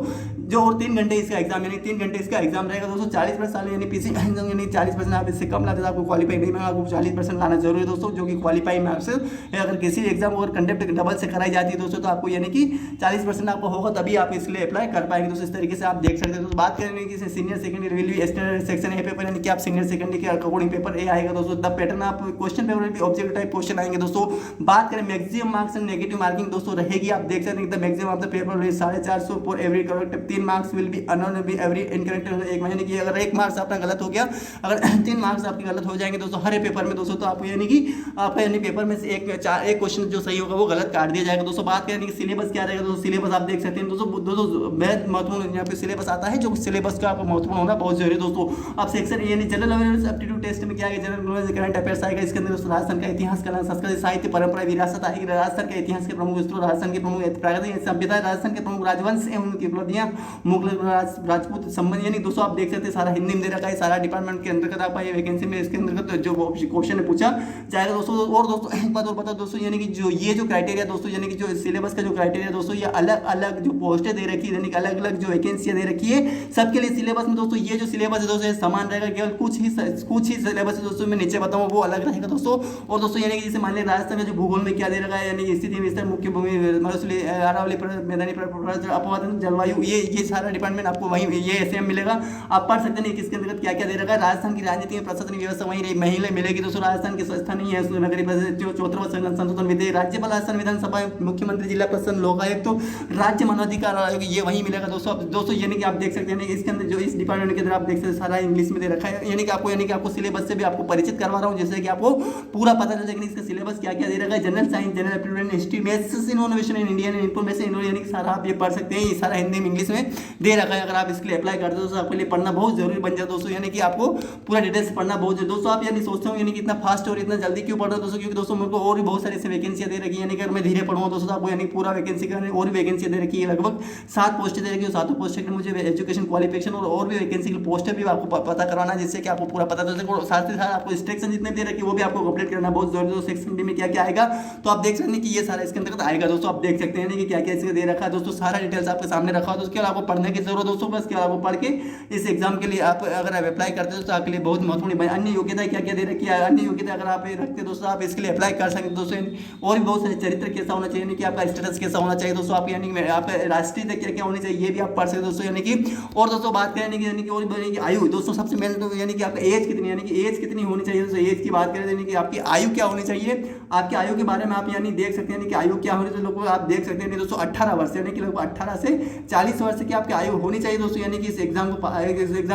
जो और 3 घंटे इसका एग्जाम यानी 3 घंटे इसका एग्जाम रहेगा दोस्तों। 40% साल यानी पीसी यानी 40% आप इससे कम लाते तो आपको क्वालिफाई नहीं मिलेगा, आपको 40% लाना जरूरी है दोस्तों, जो कि क्वालिफाई मार्क्स अगर किसी एग्जाम अगर कंडक्ट डबल से कराई जाती है दोस्तों तो आपको यानी कि 40% आपको होगा तभी आप इसलिए अप्लाई कर पाएंगे दोस्तों। इस तरीके से आप देख सकते हैं। तो बात करेंगे कि senior secondary will be standard section A paper यानी कि आप सीनियर सेकेंडरी के अकॉर्डिंग पेपर ए आएगा दोस्तों। द पैटर्न आप क्वेश्चन पेपर में भी ऑब्जेक्टिव टाइप क्वेश्चन आएंगे दोस्तों। बात करें maximum marks and negative marking दोस्तों रहेगी, आप देख सकते हैं the maximum of the paper will 450 for every correct 3 marks will be unknown be every incorrect एक यानी कि अगर 1 मार्क्स आपका गलत हो गया, अगर 3 मार्क्स आपके गलत हो जाएंगे दोस्तों हर पेपर में दोस्तों, तो आपको यानी कि आपका यानी पेपर में से एक क्वेश्चन जो सही होगा वो गलत काट दिया जाएगा दोस्तों। बात करें कि सिलेबस क्या रहेगा दोस्तों, सिलेबस आप देख सकते हैं दोस्तों बेहद महत्वपूर्ण यहाँ पे सिलेबस आता है, जो सिलेबस का आपको महत्वपूर्ण होना बहुत जरूरी है दोस्तों। आप सेक्शन यानी जनरल अवेयरनेस एप्टीट्यूड टेस्ट में क्या आएगा, जनरल नॉलेज करंट अफेयर्स आएगा। इसके अंदर दोस्तों राजस्थान का इतिहास, कला, संस्कृति, साहित्य, परंपरा, विरासत आएगी। राजस्थान के इतिहास के प्रमुख स्त्रोत, राजस्थान के प्रमुख प्राकृतिक सभ्यता, राजस्थान के प्रमुख राजवंश एवं उनकी उपलब्धियां, मुगल राजपूत संबंध, यानी दोस्तों आप देख सकते हैं सारा हिंदी में दे रखा है, सारा डिपार्टमेंट के अंतर्गत आप ये वैकेंसी में इसके अंतर्गत जो क्वेश्चन पूछा जाएगा दोस्तों। और दोस्तों एक बात और बता दोस्तों, यानी कि जो ये जो क्राइटेरिया दोस्तों यानी कि जो सिलेबस का जो क्राइटेरिया दोस्तों, ये अलग अलग जो पोस्टें दे रखी है यानी कि अलग अलग जो वैकेंसियां दे रखी है सबके लिए सिलेबस में दोस्तों। ये जो सिलेबस है दोस्तों समान रहेगा, केवल कुछ ही सिलेबस है दोस्तों मैं नीचे बताऊँ वो अलग रहेगा दोस्तों। और दोस्तों यानी कि जैसे मान लिया राजस्थान में जो भूगोल में क्या दे रखा है, यानी स्थिति विस्तार, मुख्य भूमि, अरावली, मैदानी अपवादन, जलवायु, ये सारा डिपार्टमेंट आपको वहीं ये सेम मिलेगा। आप पढ़ सकते हैं किसके अंतर्गत क्या क्या दे रखा है। राजस्थान की राजनीति में प्रशासनिक व्यवस्था वहीं महिला मिलेगी दोस्तों। राजस्थान के स्थानीय नगरीय संशोधन विधेयक, राज्यपाल, राजस्थान विधानसभा, मुख्यमंत्री, जिला प्रशासन, लोकायुक्त, तो राज्य मानवाधिकार आयोग ये वहीं मिलेगा दोस्तों। यानी कि आप देख सकते हैं इसके अंदर जो इस डिपार्टमेंट के अंदर आप देख सकते हैं सारा इंग्लिश में दे रखा है, यानी कि आपको सिलेबस से भी आपको परिचित करवा रहा हूँ, जैसे कि आपको पूरा पता चल जाएगा इसका सिलेबस क्या क्या दे रखा है। General science, general aptitude, history, maths, innovation in Indian information, यानी कि सारा आप ये पढ़ सकते हैं। ये सारा हिंदी में इंग्लिश में दे रखा है। अगर आप इसके लिए अप्लाई करते हो दोस्तों आपके लिए पढ़ना बहुत जरूरी बन जाता है दोस्तों, यानी कि आपको पूरा डिटेल्स पढ़ना बहुत जरूरी। दोस्तों आप यानी सोचते हो यानी कि इतना फास्ट और इतना जल्दी क्यों पढ़ रहे हो दोस्तों, क्योंकि दोस्तों मेरे को और भी बहुत सारी ऐसी वैकेंसियां दे रखी है, यानी कि अगर मैं धीरे पढ़ूंगा दोस्तों आपको यानी पूरा वैकेंसी का और भी वैकेंसी दे रखी है। लगभग 7 पोस्टें दे रखी है। 7 पोस्टें के मुझे एजुकेशन क्वालिफिकेशन और भी वैकेंसी की पोस्टें भी आपको पता करवाना, जिससे कि आपको पूरा पता चल सके। साथ ही साथ आपको सेक्शन जितने दे रखे वो भी आपको कंप्लीट करना बहुत जरूरी है। सेक्शन डी में क्या क्या आएगा तो आप देख सकते हैं कि ये सारा इसके अंतर्गत आएगा दोस्तों। आप देख सकते हैं कि क्या क्या इसमें दे रखा है दोस्तों, सारा डिटेल्स आपके सामने रखा हो। तो उसके लिए आपको पढ़ने की जरूरत दोस्तों, बस क्या आपको पढ़ के इस एग्जाम के लिए आप अगर आप अप्लाई करते हो तो आपके लिए बहुत महत्वपूर्ण। अन्य योग्यता क्या क्या दे रखी है, अन्य योग्यता अगर आप रखते हो दोस्तों आप इसके लिए अप्लाई कर सकते हैं दोस्तों। और भी बहुत सारे चरित्र कैसा होना चाहिए, कि आपका स्टेटस कैसा होना चाहिए दोस्तों, आप यानी आप राष्ट्रीय क्या क्या होनी चाहिए ये भी आप पढ़ सकते हो दोस्तों। यानी कि और दोस्तों बात करें यानी कि और यानी कि आयु दोस्तों सबसे मेन तो यानी कि आपका एज कितनी, यानी कि एज कितनी होनी चाहिए दोस्तों। एज की बात करें यानी कि आपकी आयु क्या होनी चाहिए, आपकी आयु के बारे में आप यानी देख सकते हैं कि आयु क्या होनी चाहिए लोगों आप देख सकते हैं दोस्तों 18 वर्ष, यानी कि लगभग 18 से 40 वर्ष की आपकी आयु होनी चाहिए दोस्तों। यानी कि इस एग्जाम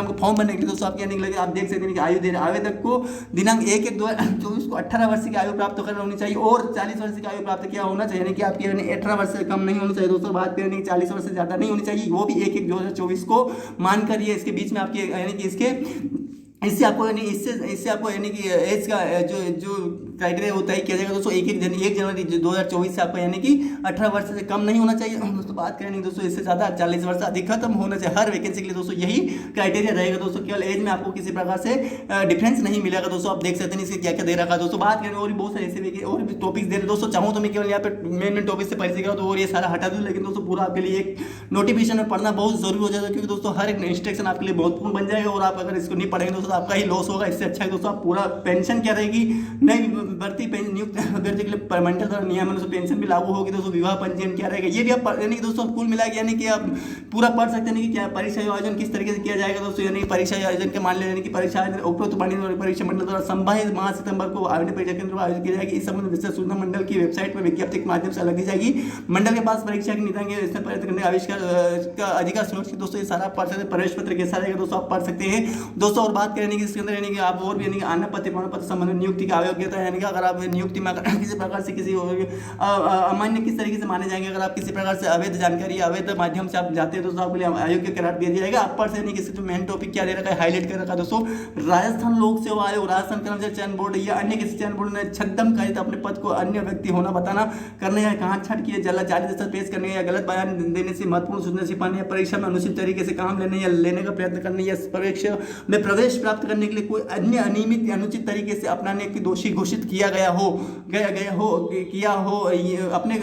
को फॉर्म भरने के लिए दोस्तों आप यानी कि आप देख सकते हैं कि आयु दे आवेदक को दिनांक 1/1/2024 को 18 वर्ष की आयु प्राप्त करनी होनी चाहिए और 40 वर्ष की आयु प्राप्त किया होना चाहिए, यानी कि आपकी यानी 18 वर्ष से कम नहीं होनी चाहिए दोस्तों। बात करें कि 40 वर्ष से ज्यादा नहीं होनी चाहिए, वो भी 1/1/2024 को मानकर ये इसके बीच में आपकी यानी कि इससे आपको यानी कि एज का जो क्राइटेरिया होता है किया जाएगा दोस्तों। 1 जनवरी 2024 से आपको यानी कि 18 वर्ष से कम नहीं होना चाहिए दोस्तों। बात करें दोस्तों इससे ज़्यादा 40 वर्ष से अधिक खत्म होना चाहिए। हर वैकेंसी के लिए दोस्तों यही क्राइटेरिया रहेगा दोस्तों। केवल एज में आपको किसी प्रकार से डिफरेंस नहीं मिलेगा दोस्तों। आप देख सकते हैं इसके क्या क्या दे रखा है दोस्तों। बात करें और भी बहुत सारे ऐसे और भी टॉपिक्स दे रहे दोस्तों। चाहूँ तो मैं केवल यहाँ पे मेन टॉपिक से परिचय करा तो और ये सारा हटा दूँ, लेकिन दोस्तों पूरा आपके लिए एक नोटिफिकेशन में पढ़ना बहुत जरूरी हो जाएगा, क्योंकि दोस्तों हर एक इंस्ट्रक्शन आपके लिए महत्वपूर्ण बन जाएगा। और आप अगर इसको नहीं पढ़ेंगे दोस्तों आपका ही लॉस होगा। इससे अच्छा है दोस्तों आप पूरा पेंशन क्या रहेगी, नई भर्ती नियुक्त अभ्यर्थी के लिए परमंडल द्वारा नियम अनुसार पेंशन भी लागू होगी दोस्तों। विवाह पंजीयन क्या रहेगा ये भी आप यानी कि दोस्तों कुल मिला के यानी कि आप पूरा पढ़ सकते हैं कि क्या परीक्षा आयोजन किस तरीके से किया जाएगा दोस्तों। यानी परीक्षा आयोजन के मान लें कि परीक्षा उपरोक्त परीक्षा मंडल द्वारा संभावित माह सितंबर को आवेदन परीक्षा केंद्र पर आयोजित किया जाएगी। इस संबंध में विशेष सूचना मंडल की वेबसाइट पर विज्ञप्ति के माध्यम से अलग दी जाएगी। मंडल के पास परीक्षा की निदान के प्रयत्न करने का आविष्कार का अधिकार सुनिश्चित दोस्तों। ये सारा पढ़ सकते हैं। प्रवेश पत्र कैसा रहेगा दोस्तों आप पढ़ सकते हैं दोस्तों। और बात करें कि इसके अंदर यानी कि आप और भी यानी कि अन्य प्रमाण पत्र संबंधित नियुक्ति की अयोग्यता, यानी कि अगर आप नियुक्ति में किसी प्रकार से किसी अमान्य किस तरीके से माने जाएंगे, अगर आप किसी प्रकार से अवैध जानकारी अवैध माध्यम से आप जाते हैं तो आपके लिए अयोग्य करार दिया जाएगा। आप पढ़ सकते हैं कि मेन टॉपिक क्या दे रखा है, हाईलाइट कर रखा है दोस्तों। राजस्थान लोक सेवा आयोग, राजस्थान कर्मचारी चयन बोर्ड या अन्य किसी चयन बोर्ड ने छद्म कारित अपने पद को अन्य व्यक्ति होना बताना करने या कहाँ छट किए जाली दस्तावेज पेश करने या गलत बयान देने से महत्वपूर्ण सूचना छिपाने या परीक्षा में अनुचित तरीके से काम लेने का प्रयत्न करने या परीक्षा में प्रवेश प्राप्त करने के लिए कोई अन्य अनियमित या अनुचित तरीके से अपनाने की दोषी घोषित किया हो अपने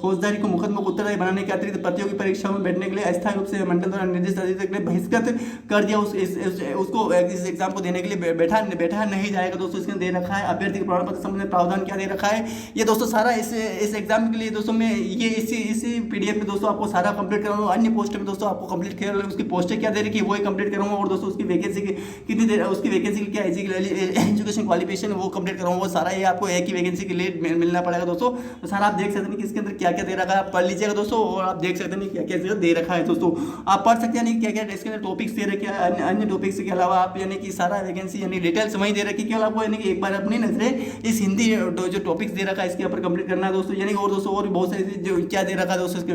फौजदारी को मुकदमे को उत्तरदायी बनाने के अतिरिक्त प्रतियोगी परीक्षाओं में बैठने के लिए अस्थायी रूप से मंडल द्वारा निर्दिष्ट अधिकारी के लिए बहिष्कृत कर दिया उसको इस एग्जाम को देने के लिए बैठा नहीं जाएगा दोस्तों। इसमें दे रखा है अभ्यर्थी के प्रमाण पत्र संबंधी प्रावधान क्या दे रखा है ये दोस्तों सारा इस एग्जाम के लिए दोस्तों मैं ये इसी पीडीएफ में दोस्तों आपको सारा कंप्लीट करूँगा। अन्य पोस्ट में दोस्तों आपको कंप्लीट कर उसकी पोस्टें क्या दे रखी है वो कंप्लीट करूँगा। और दोस्तों उसकी वैकेंसी कितनी देर उसकी वैकेंसी क्या एजुकेशन क्वालिफिकेशन वो कंप्लीट करूँगा। वो सारा ये आपको एक ही वैकेंसी के लिए मिलना पड़ेगा दोस्तों। तो सारा आप देख सकते हैं कि इसके अंदर क्या क्या दे रखा है, आप पढ़ लीजिएगा दोस्तों। और आप देख सकते हैं क्या क्या दे रखा है दोस्तों, आप पढ़ सकते हैं क्या क्या इसके अंदर टॉपिक्स दे रखे हैं। अन्य टॉपिक्स के अलावा आप यानी कि सारा वैकेंसी यानी डिटेल्स वहीं दे रखी है। केवल आपको यानी कि एक बार अपनी नजरें इस हिंदी जो टॉपिक्स दे रखा है इसके ऊपर कंप्लीट करना है दोस्तों। यानी और दोस्तों और भी बहुत सारी जो क्या दे रखा है दोस्तों इसके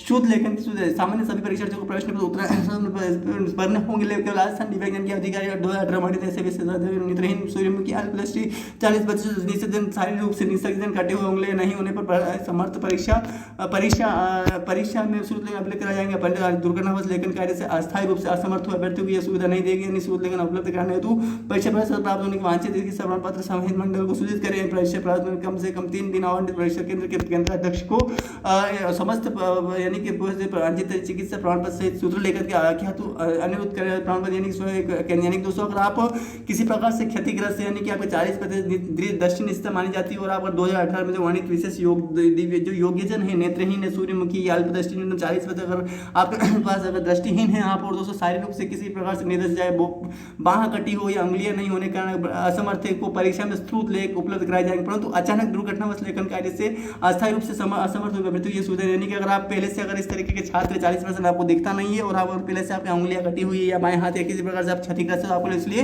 शुद्ध लेखन सामान्य सभी परीक्षार्थियों को प्रश्न पत्र भरने होंगे। केवल राजस्थान विभाग के अधिकारी 2018 ऐसे नेत्रहीन सूर्यमुखी 40% शारीरिक रूप से निःसंजन कटे हुए होंगे, नहीं होने पर समर्थ परीक्षा में शुल्क लेखन अप्लाई कराए जाएंगे। दुर्घटनावश लेखन कार्य से अस्थायी रूप से असमर्थ हुए अभ्यर्थियों को यह सुविधा नहीं देगी। निःशुल्क लेखन उपलब्ध कराने हेतु परीक्षा प्राप्त होने के वांछित प्रमाण पत्र संबंधित मंडल को सूचित करें। परीक्षा प्राप्त होने कम से कम 3 दिन आवंटित परीक्षा केंद्र के केंद्राध्यक्ष को समस्त यानी कि वांछित चिकित्सा प्रमाण पत्र सहित सूत्र लेकर के आख्या तो अनुरोध करें प्रमाण पत्र यानी दोस्तों अगर आप किसी प्रकार से क्षतिग्रस्त यानी कि आपको 40% दृष्टि निश्चित मानी जाती है। और आप 2018 में जो वर्णित विशेष जो योग्यजन है नेत्रहीन है सूर्यमुखी या अल्पदृष्टि 40% अगर आपके पास अगर दृष्टिहीन है आप और दोस्तों शारीरिक रूप से किसी प्रकार से निर्देश जाए बाह कटी हो या अंगुलियां नहीं होने के कारण असमर्थ को परीक्षा में श्रुत लेख उपलब्ध कराए जाएंगे। परंतु अचानक दुर्घटनावश लेखन कार्य से अस्थायी रूप से असमर्थ हुए अभ्यर्थी ये सुविधा यानी कि अगर आप पहले से अगर इस तरीके के छात्र 40% आपको दिखता नहीं है और आप पहले से आपकी अंगुलियां कटी हुई है या बाएं हाथ या किसी प्रकार से आप क्षतिग्रस्त हो आपको इसलिए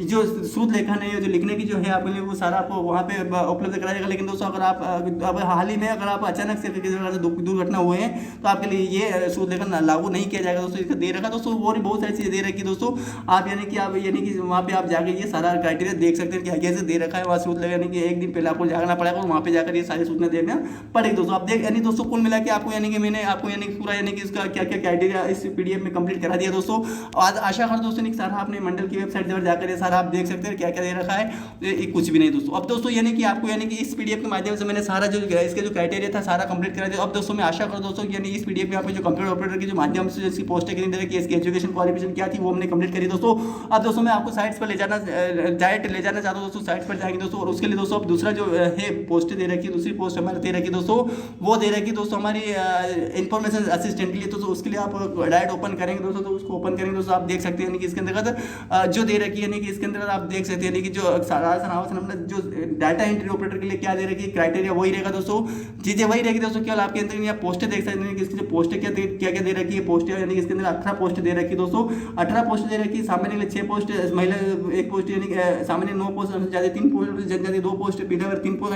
जो शुद्ध लेखन है जो लिखने की जो है आपको आपके लिए वो सारा आपको वहाँ पे उपलब्ध कराया जाएगा। लेकिन दोस्तों अगर आप अब हाल ही में अगर आप अचानक से किसी प्रकार से दुर्घटना हुए हैं तो आपके लिए ये सूद लेकर लागू नहीं किया जाएगा दोस्तों, इसका दे रखा दोस्तों। और भी बहुत सारी चीज़ें दे रखी दोस्तों, आप यानी कि वहाँ पे आप जाकर ये सारा क्राइटेरिया देख सकते हैं कि कैसे दे रखा है वहाँ सूद लगा, यानी कि एक दिन पहले आपको जाना पड़ेगा और वहाँ पे जाकर ये सारी सूचना देखना पड़ेगी दोस्तों। आप देख यानी दोस्तों कुल मिला के आपको यानी कि मैंने आपको यानी कि पूरा यानी कि इसका क्या क्या क्राइटेरिया इस पीडीएफ में कंप्लीट करा दिया दोस्तों। आज आशा कर दोस्तों कि सारा आपने मंडल की वेबसाइट पर जाकर ये सारा आप देख सकते हैं क्या क्या दे रखा है, ये कुछ भी नहीं दोस्तों। अब दोस्तों यानी कि आपको यानी कि इस पीडीएफ के माध्यम से मैंने सारा जो इसके जो क्राइटेरिया था सारा कंप्लीट करा दिया। अब दोस्तों मैं आशा कर दोस्तों यानी इस पीडीएफ में आपको जो कंप्यूटर ऑपरेटर के जो माध्यम से इसकी पोस्टें कितनी दे रखी है, इसकी एजुकेशन क्वालिफिकेशन क्या थी वो हमने कंप्लीट करी दोस्तों। अब दोस्तों मैं आपको साइट्स पर डायरेक्ट ले जाना चाहता हूँ दोस्तों, साइट्स पर जाएंगे दोस्तों। और उसके लिए दोस्तों अब दूसरा जो है पोस्ट दे रखी है, दूसरी पोस्ट हमारे दे रखी दोस्तों, वो दे रखी दोस्तों हमारी इन्फॉर्मेशन असिस्टेंट के लिए। तो उसके लिए आप डायरेक्ट ओपन करेंगे दोस्तों, तो उसको ओपन करेंगे दोस्तों, आप देख सकते हैं कि इसके अंतर्गत जो दे रखी है यानी कि इसके अंदर आप देख सकते हैं कि जो जो डाटा एंट्री ऑपरेटर के लिए क्या दे रखी है क्राइटेरिया वही रहेगा दोस्तों, चीजें वही रहेगी दोस्तों। केवल आपके अंदर आप पोस्टें देख सकते हैं कि इसकी जो पोस्टें क्या क्या दे रखी है, पोस्टें यानी कि इसके अंदर 18 पोस्ट दे रखी है दोस्तों, 18 पोस्ट दे रखी है। सामान्य के लिए 6 पोस्ट, महिला 1 पोस्ट, यानी कि सामान्य 9 पोस्ट, जनजाति 3 पोस्ट, जनजाति 2 पोस्ट, पीढ़ा 3 पोस्ट,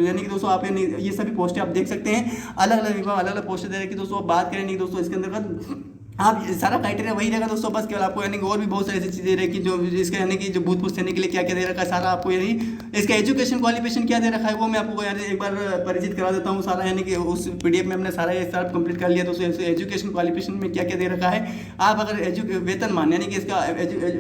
यानी कि दोस्तों आप ये सभी पोस्टें आप देख सकते हैं। अलग अलग विभाग अलग अलग पोस्टें दे रखी दोस्तों। आप बात करें नहीं दोस्तों इसके अंदर आप सारा क्राइटेरिया वही रहेगा दोस्तों, बस केवल आपको यानी कि और भी बहुत सारी ऐसी चीज़ें रहेगी जो इसका यानी कि जो भूतपूर्व सैनिक के लिए क्या क्या दे रखा है सारा आपको, यानी इसका एजुकेशन क्वालिफिकेशन क्या दे रखा है वो मैं आपको यानी एक बार परिचित करा देता हूँ सारा, यानी कि उस पीडीएफ में हमने सारा ये सब कंप्लीट कर लिया दोस्तों। एजुकेशन क्वालिफिकेशन में क्या क्या दे रखा है, आप अगर वेतनमान यानी कि इसका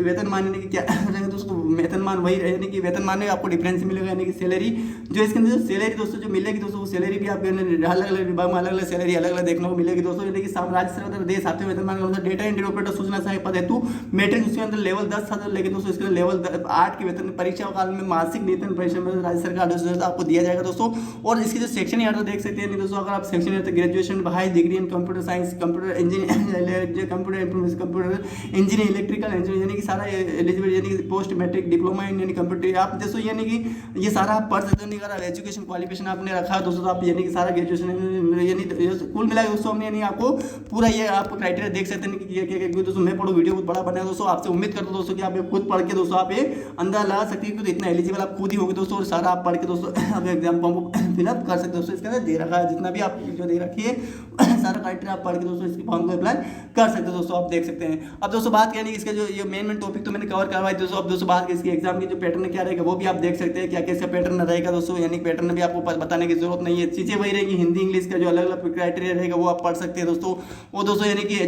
वेतनमान यानी कि क्या रहेगा दोस्तों, वेतनमान वही यानी कि वेतनमान में आपको डिफरेंस मिलेगा, यानी कि सैलरी जो इसके अंदर सैलरी दोस्तों जो मिलेगी दोस्तों, वो सैलरी भी आपको अलग अलग विभाग में अलग अलग सैलरी अलग अलग देखने को मिलेगी दोस्तों। यानी कि राज्य सरकार देश आते वेतनमान के अनुसार डेटा एंट्री ऑपरेटर सूचना सहायक पद हेतु मैट्रिक उसके अंदर लेवल 10 था, लेकिन दोस्तों इसके लेवल 8 के वेतन परीक्षा काल में मासिक वेतन परीक्षा में राज्य सरकार आपको दिया जाएगा दोस्तों। और इसकी जो सेक्शन यार तो देख सकते हैं दोस्तों, अगर आप सेक्शन यार तो graduation high degree in computer science, computer engineering, computer engineering, electrical engineering, यानी कि सारा एलिजिबल यानी कि post matric diploma in computer आप दोस्तों यानी कि ये सारा आप पढ़ सकते हो। अगर एजुकेशन क्वालिफिकेशन आपने रखा है दोस्तों, आप यानी कि सारा ग्रेजुएशन यानी कुल मिला के दोस्तों हमने यानी आपको पूरा ये आप क्राइटेरिया देख सकते हैं कि दोस्तों मैं पढ़ो वीडियो बहुत बड़ा बना है दोस्तों। आपसे उम्मीद करता हूं दोस्तों कि आप ये खुद पढ़ के दोस्तों आप ये अंदाजा लगा सकते हैं कि इतना एलिजिबल आप खुद ही होंगे दोस्तों, और सारा आप पढ़ के दोस्तों आप एग्जाम फॉर्म को फिलअप कर सकते हैं दोस्तों। इसके अंदर दे रखा है जितना भी आप जो दे रखी है सारा क्राइटेरिया आप पढ़ के दोस्तों इसकी फॉर्म को अप्लाई कर सकते हो दोस्तों, आप देख सकते हैं। अब दोस्तों बात करें इसका जो ये मेन टॉपिक तो मैंने कवर करवाई दोस्तों। अब दोस्तों बात इसकी एग्जाम की जो पैटर्न क्या रहेगा वो भी आप देख सकते हैं, क्या क्या इसका पैटर्न रहेगा दोस्तों, यानी पैटर्न भी आपको बताने की जरूरत नहीं है, चीजें वही रहेगी। हिंदी इंग्लिश का जो अलग अलग क्राइटेरिया रहेगा वो आप पढ़ सकते हैं दोस्तों। वो दोस्तों यानी कि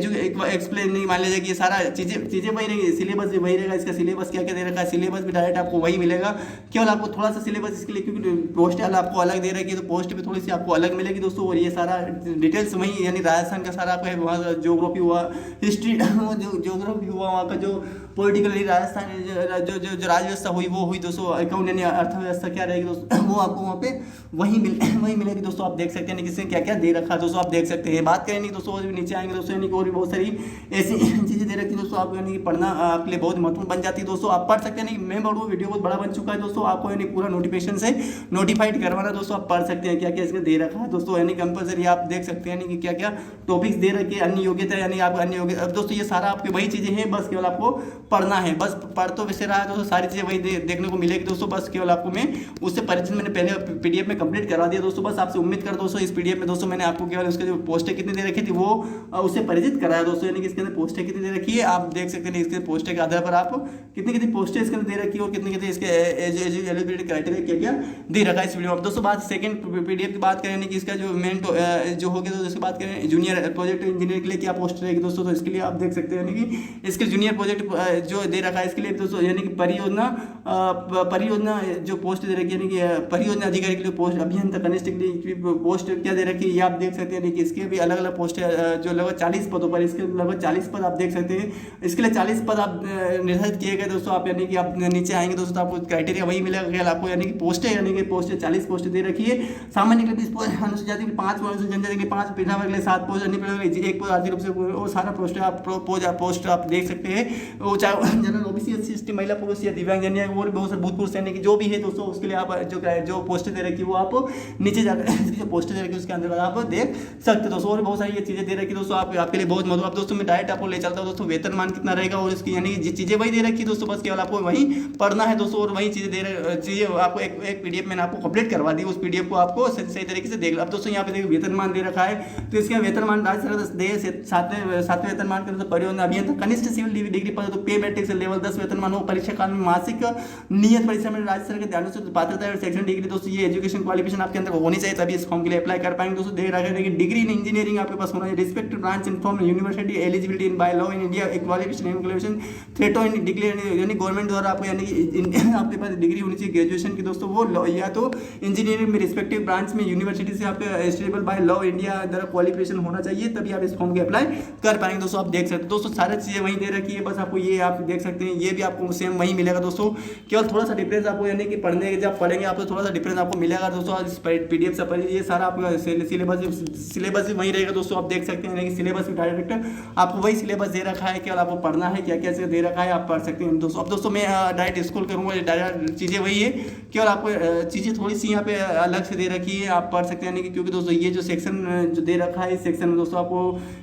एक्सप्लेन नहीं मान लीजिए कि सारा चीजें वही रहेगी, सिलेबस भी वही रहेगा। इसका सिलेबस क्या क्या दे रखा है, सिलेबस भी डायरेक्ट आपको वही मिलेगा, केवल आपको थोड़ा सा सिलेबस इसके लिए क्योंकि पोस्ट आपको अलग दे रखी है तो पोस्ट भी थोड़ी सी आपको अलग मिलेगी दोस्तों। और ये सारा डिटेल्स वही यानी राजस्थान का सारा आपको है, वहाँ ज्योग्राफी हुआ, हिस्ट्री ज्योग्राफी हुआ, वहाँ का जो पॉलिटिकली राजस्थान जो राजव्यवस्था हुई वो हुई दोस्तों, अकाउंट यानी अर्थव्यवस्था क्या रहेगी दोस्तों वो आपको वहाँ पे वही मिलेगी दोस्तों। आप देख सकते हैं किसने क्या क्या दे रखा है दोस्तों, आप देख सकते हैं। बात करें नहीं दोस्तों और भी नीचे आएंगे दोस्तों, यानी और भी बहुत सारी ऐसी चीज़ें दे रखी दोस्तों, आप यानी कि पढ़ना आपके लिए बहुत महत्वपूर्ण बन जाती है दोस्तों। आप पढ़ सकते हैं, नहीं मैं बड़ू वीडियो बहुत बड़ा बन चुका है दोस्तों, आपको यानी पूरा नोटिफिकेशन से नोटिफाइड करवाना दोस्तों, आप पढ़ सकते हैं क्या क्या इसमें दे रखा है दोस्तों, यानी कंपलसरी आप देख सकते हैं कि क्या क्या टॉपिक्स दे रखे, अन्य योग्यता यानी आप अन्य योग्यता। अब दोस्तों ये सारा आपकी वही चीज़ें हैं, बस केवल आपको पढ़ना है, बस पढ़ तो वैसे रहा है दोस्तों, सारी चीज़ें वही देखने को मिलेगी दोस्तों। बस केवल आपको मैं उससे परिचित मैंने पहले पीडीएफ में कंप्लीट करा दिया दोस्तों। बस आपसे उम्मीद कर दोस्तों इस पीडीएफ में दोस्तों मैंने आपको केवल उसके जो पोस्टें कितनी दे रखी थी वो उससे परिचित कराया दोस्तों, यानी कि इसके अंदर पोस्टें कितनी दे रखी है आप देख सकते हैं। इसके पोस्टें के आधार पर आप कितनी कितनी पोस्टें इसके अंदर दे रखी है और कितनी कितनी इसके एलिजिबिलिटी क्राइटेरिया क्या क्या दे रखा है इस वीडियो में दोस्तों। बात सेकंड पीडीएफ की बात करें कि इसका जो मेन जो हो गया तो इसकी बात करें जूनियर प्रोजेक्ट इंजीनियर के लिए क्या पोस्ट रहेगी दोस्तों, तो इसके लिए आप देख सकते हैं यानी कि इसके जूनियर प्रोजेक्ट जो दे रखा है इसके लिए दोस्तों, यानी कि परियोजना जो पोस्ट दे रखी है, यानी कि परियोजना अधिकारी के लिए पोस्ट, अभियंता कनिष्ठ के लिए पोस्ट क्या दे रखी है ये आप देख सकते हैं कि इसके भी अलग अलग पोस्ट जो लगभग 40 पदों पर, इसके लगभग 40 पद आप देख सकते हैं। इसके लिए 40 पद आप निर्धारित किए गए दोस्तों। आप यानी कि आप नीचे आएंगे दोस्तों तो आपको क्राइटेरिया वही मिलेगा आपको, यानी कि पोस्टें यानी कि पोस्टें 40 पोस्ट दे रखी है। सामान्य के लिए 20 अनुसूचित जाति के 5, अनुसूचित जनजाति के 5, पिछड़ा वर्ग के लिए 7 पोस्ट, अन्य वर्ग 1 पोस्ट आर्थिक रूप से, और सारा पोस्ट आप देख सकते हैं। उच्च चाहे जनरल ओबीसी एससी एसटी महिला पुरुष या दिव्यांग जन या और बहुत सारे भूतपूर्व सैनिक जो भी है दोस्तों, उसके लिए आप जो पोस्ट दे रखी है वो आप नीचे जाकर इसकी जो पोस्ट दे रखी है उसके अंदर आप देख सकते हो दोस्तों। और बहुत सारी ये चीजें दे रखी है दोस्तों, आपके लिए बहुत मतलब। दोस्तों मैं डायरेक्ट आपको ले चलता हूँ दोस्तों, वेतनमान कितना रहेगा और इसकी यानी चीजें वही दे रखी है दोस्तों, बस केवल आपको वही पढ़ना है दोस्तों। और वही चीजें आपको एक पीडीएफ मैंने आपको कंप्लीट करवा दी, उस पीडीएफ को आपको सही तरीके से देख लो। अब दोस्तों यहाँ पे देखिए वेतनमान दे रखा है, तो इसका वेतनमान राज्य सरकार सातवें वेतनमान के परिवहन अभियंता कनिष्ठ सिविल डिग्री पर तो पे मैट्रिक से लेवल 10 वेतनमान हो। परीक्षा काल में मासिक नियत परीक्षा में राज्य सरकार के ध्यान से पात्रता और शैक्षणिक डिग्री दोस्तों, ये एजुकेशन क्वालिफिकेशन आपके अंदर होनी चाहिए, तभी इस फॉर्म के लिए अप्लाई कर पाएंगे दोस्तों। दे रखा है कि डिग्री इन इंजीनियरिंग आपके पास होना चाहिए, respective branch inform university eligibility in by law in India qualification थ्रेटो इन डिक्लेयर यानी गवर्नमेंट द्वारा आपको यानी आपके पास डिग्री होनी चाहिए ग्रेजुएशन की दोस्तों, वो या तो इंजीनियरिंग में रिस्पेक्टिव ब्रांच में यूनिवर्सिटी से आपका एस्टेबल बाय लॉ इंडिया द्वारा क्वालिफिकेशन होना चाहिए, तभी आप इस फॉर्म के अप्लाई कर पाएंगे दोस्तों। आप देख सकते हैं दोस्तों, सारी चीजें वहीं दे रखी है, बस आपको ये आप देख सकते हैं, ये भी आपको सेम वही मिलेगा दोस्तों। केवल थोड़ा सा डिफरेंस आपको यानी कि पढ़ने के जब पढ़ेंगे आपको थोड़ा सा डिफरेंस आपको मिलेगा दोस्तों। इस पीडीएफ से पढ़िए, ये सारा आपका सिलेबस वही रहेगा दोस्तों। आप देख सकते हैं कि सिलेबस भी डायरेक्ट आपको वही सिलेबस दे रखा है, केवल आपको पढ़ना है, क्या क्या दे रखा है आप पढ़ सकते हैं दोस्तों। अब दोस्तों मैं डायरेक्ट स्क्रॉल करूंगा, डायरेक्ट चीजें वही है, केवल आपको चीजें थोड़ी सी यहाँ पे अलग से दे रखी है, आप पढ़ सकते हैं। क्योंकि दोस्तों ये जो सेक्शन जो दे रखा है, इस सेक्शन में दोस्तों आपको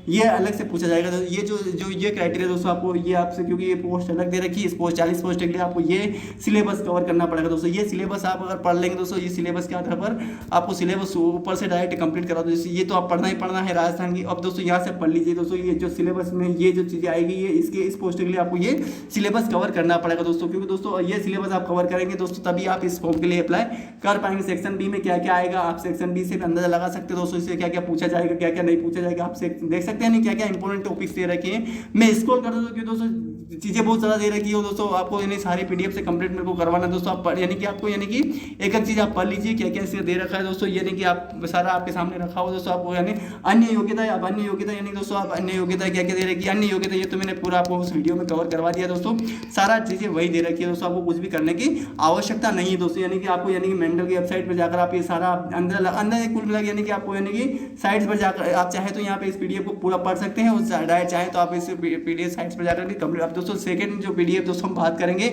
ये अलग से पूछा जाएगा। ये जो ये क्राइटेरिया दोस्तों आपको ये आपसे, क्योंकि ये पोस्ट अलग दे रखी है, इस पोस्ट 40 पोस्ट के लिए आपको ये सिलेबस कवर करना पड़ेगा दोस्तों। ये सिलेबस आप अगर पढ़ लेंगे दोस्तों, ये सिलेबस के आधार पर आपको सिलेबस ऊपर से डायरेक्ट कंप्लीट करा दो, ये तो आप पढ़ना ही पढ़ना है राजस्थान की। अब दोस्तों यहाँ से पढ़ लीजिए दोस्तों, ये जो सिलेबस में ये जो चीजें आएगी, ये इसके इस पोस्ट के लिए आपको ये सिलेबस कवर करना पड़ेगा दोस्तों। क्योंकि दोस्तों ये सिलेबस आप कवर करेंगे दोस्तों, तभी आप इस फॉर्म के लिए अप्लाई कर पाएंगे। सेक्शन बी में क्या क्या आएगा, आप सेक्शन बी से भी अंदाजा लगा सकते हो दोस्तों, इससे क्या क्या पूछा जाएगा, क्या क्या नहीं पूछा जाएगा, आप देख सकते हैं क्या क्या इंपॉर्टेंट टॉपिक्स दे रखे हैं। मैं स्क्रॉल कर दूँ क्योंकि दोस्तों चीजें बहुत ज्यादा दे रखी हो दोस्तों, आपको यानी सारी पीडीएफ से कंप्लीट मेरे को करवाना दोस्तों। आप यानी कि आपको यानी कि एक एक चीज आप पढ़ लीजिए, क्या क्या इसमें दे रखा है दोस्तों, यानी कि आप सारा आपके सामने रखा हो दोस्तों। आपको यानी अन्य योग्यता है, अब अन्य योग्यता यानी दोस्तों आप अन्य योग्यता क्या क्या दे रखी है, अन्य योग्यता ये तो मैंने पूरा आपको उस वीडियो में कवर करवा दिया दोस्तों। सारा चीजें वही दे रखी है दोस्तों, आपको कुछ भी करने की आवश्यकता नहीं है दोस्तों। यानी कि आपको यानी कि मेंटल की वेबसाइट पर जाकर आप ये सारा अंदर कुल मिला यानी कि आपको यानी कि साइट्स पर जाकर आप चाहे तो यहाँ पे इस पीडीएफ को पूरा पढ़ सकते हैं, और डायरेक्ट चाहे तो आप इस पीडीएफ साइट्स पर जाकर भी कंप्लीट। अब दोस्तों सेकंड जो पीडीएफ दोस्तों हम बात करेंगे,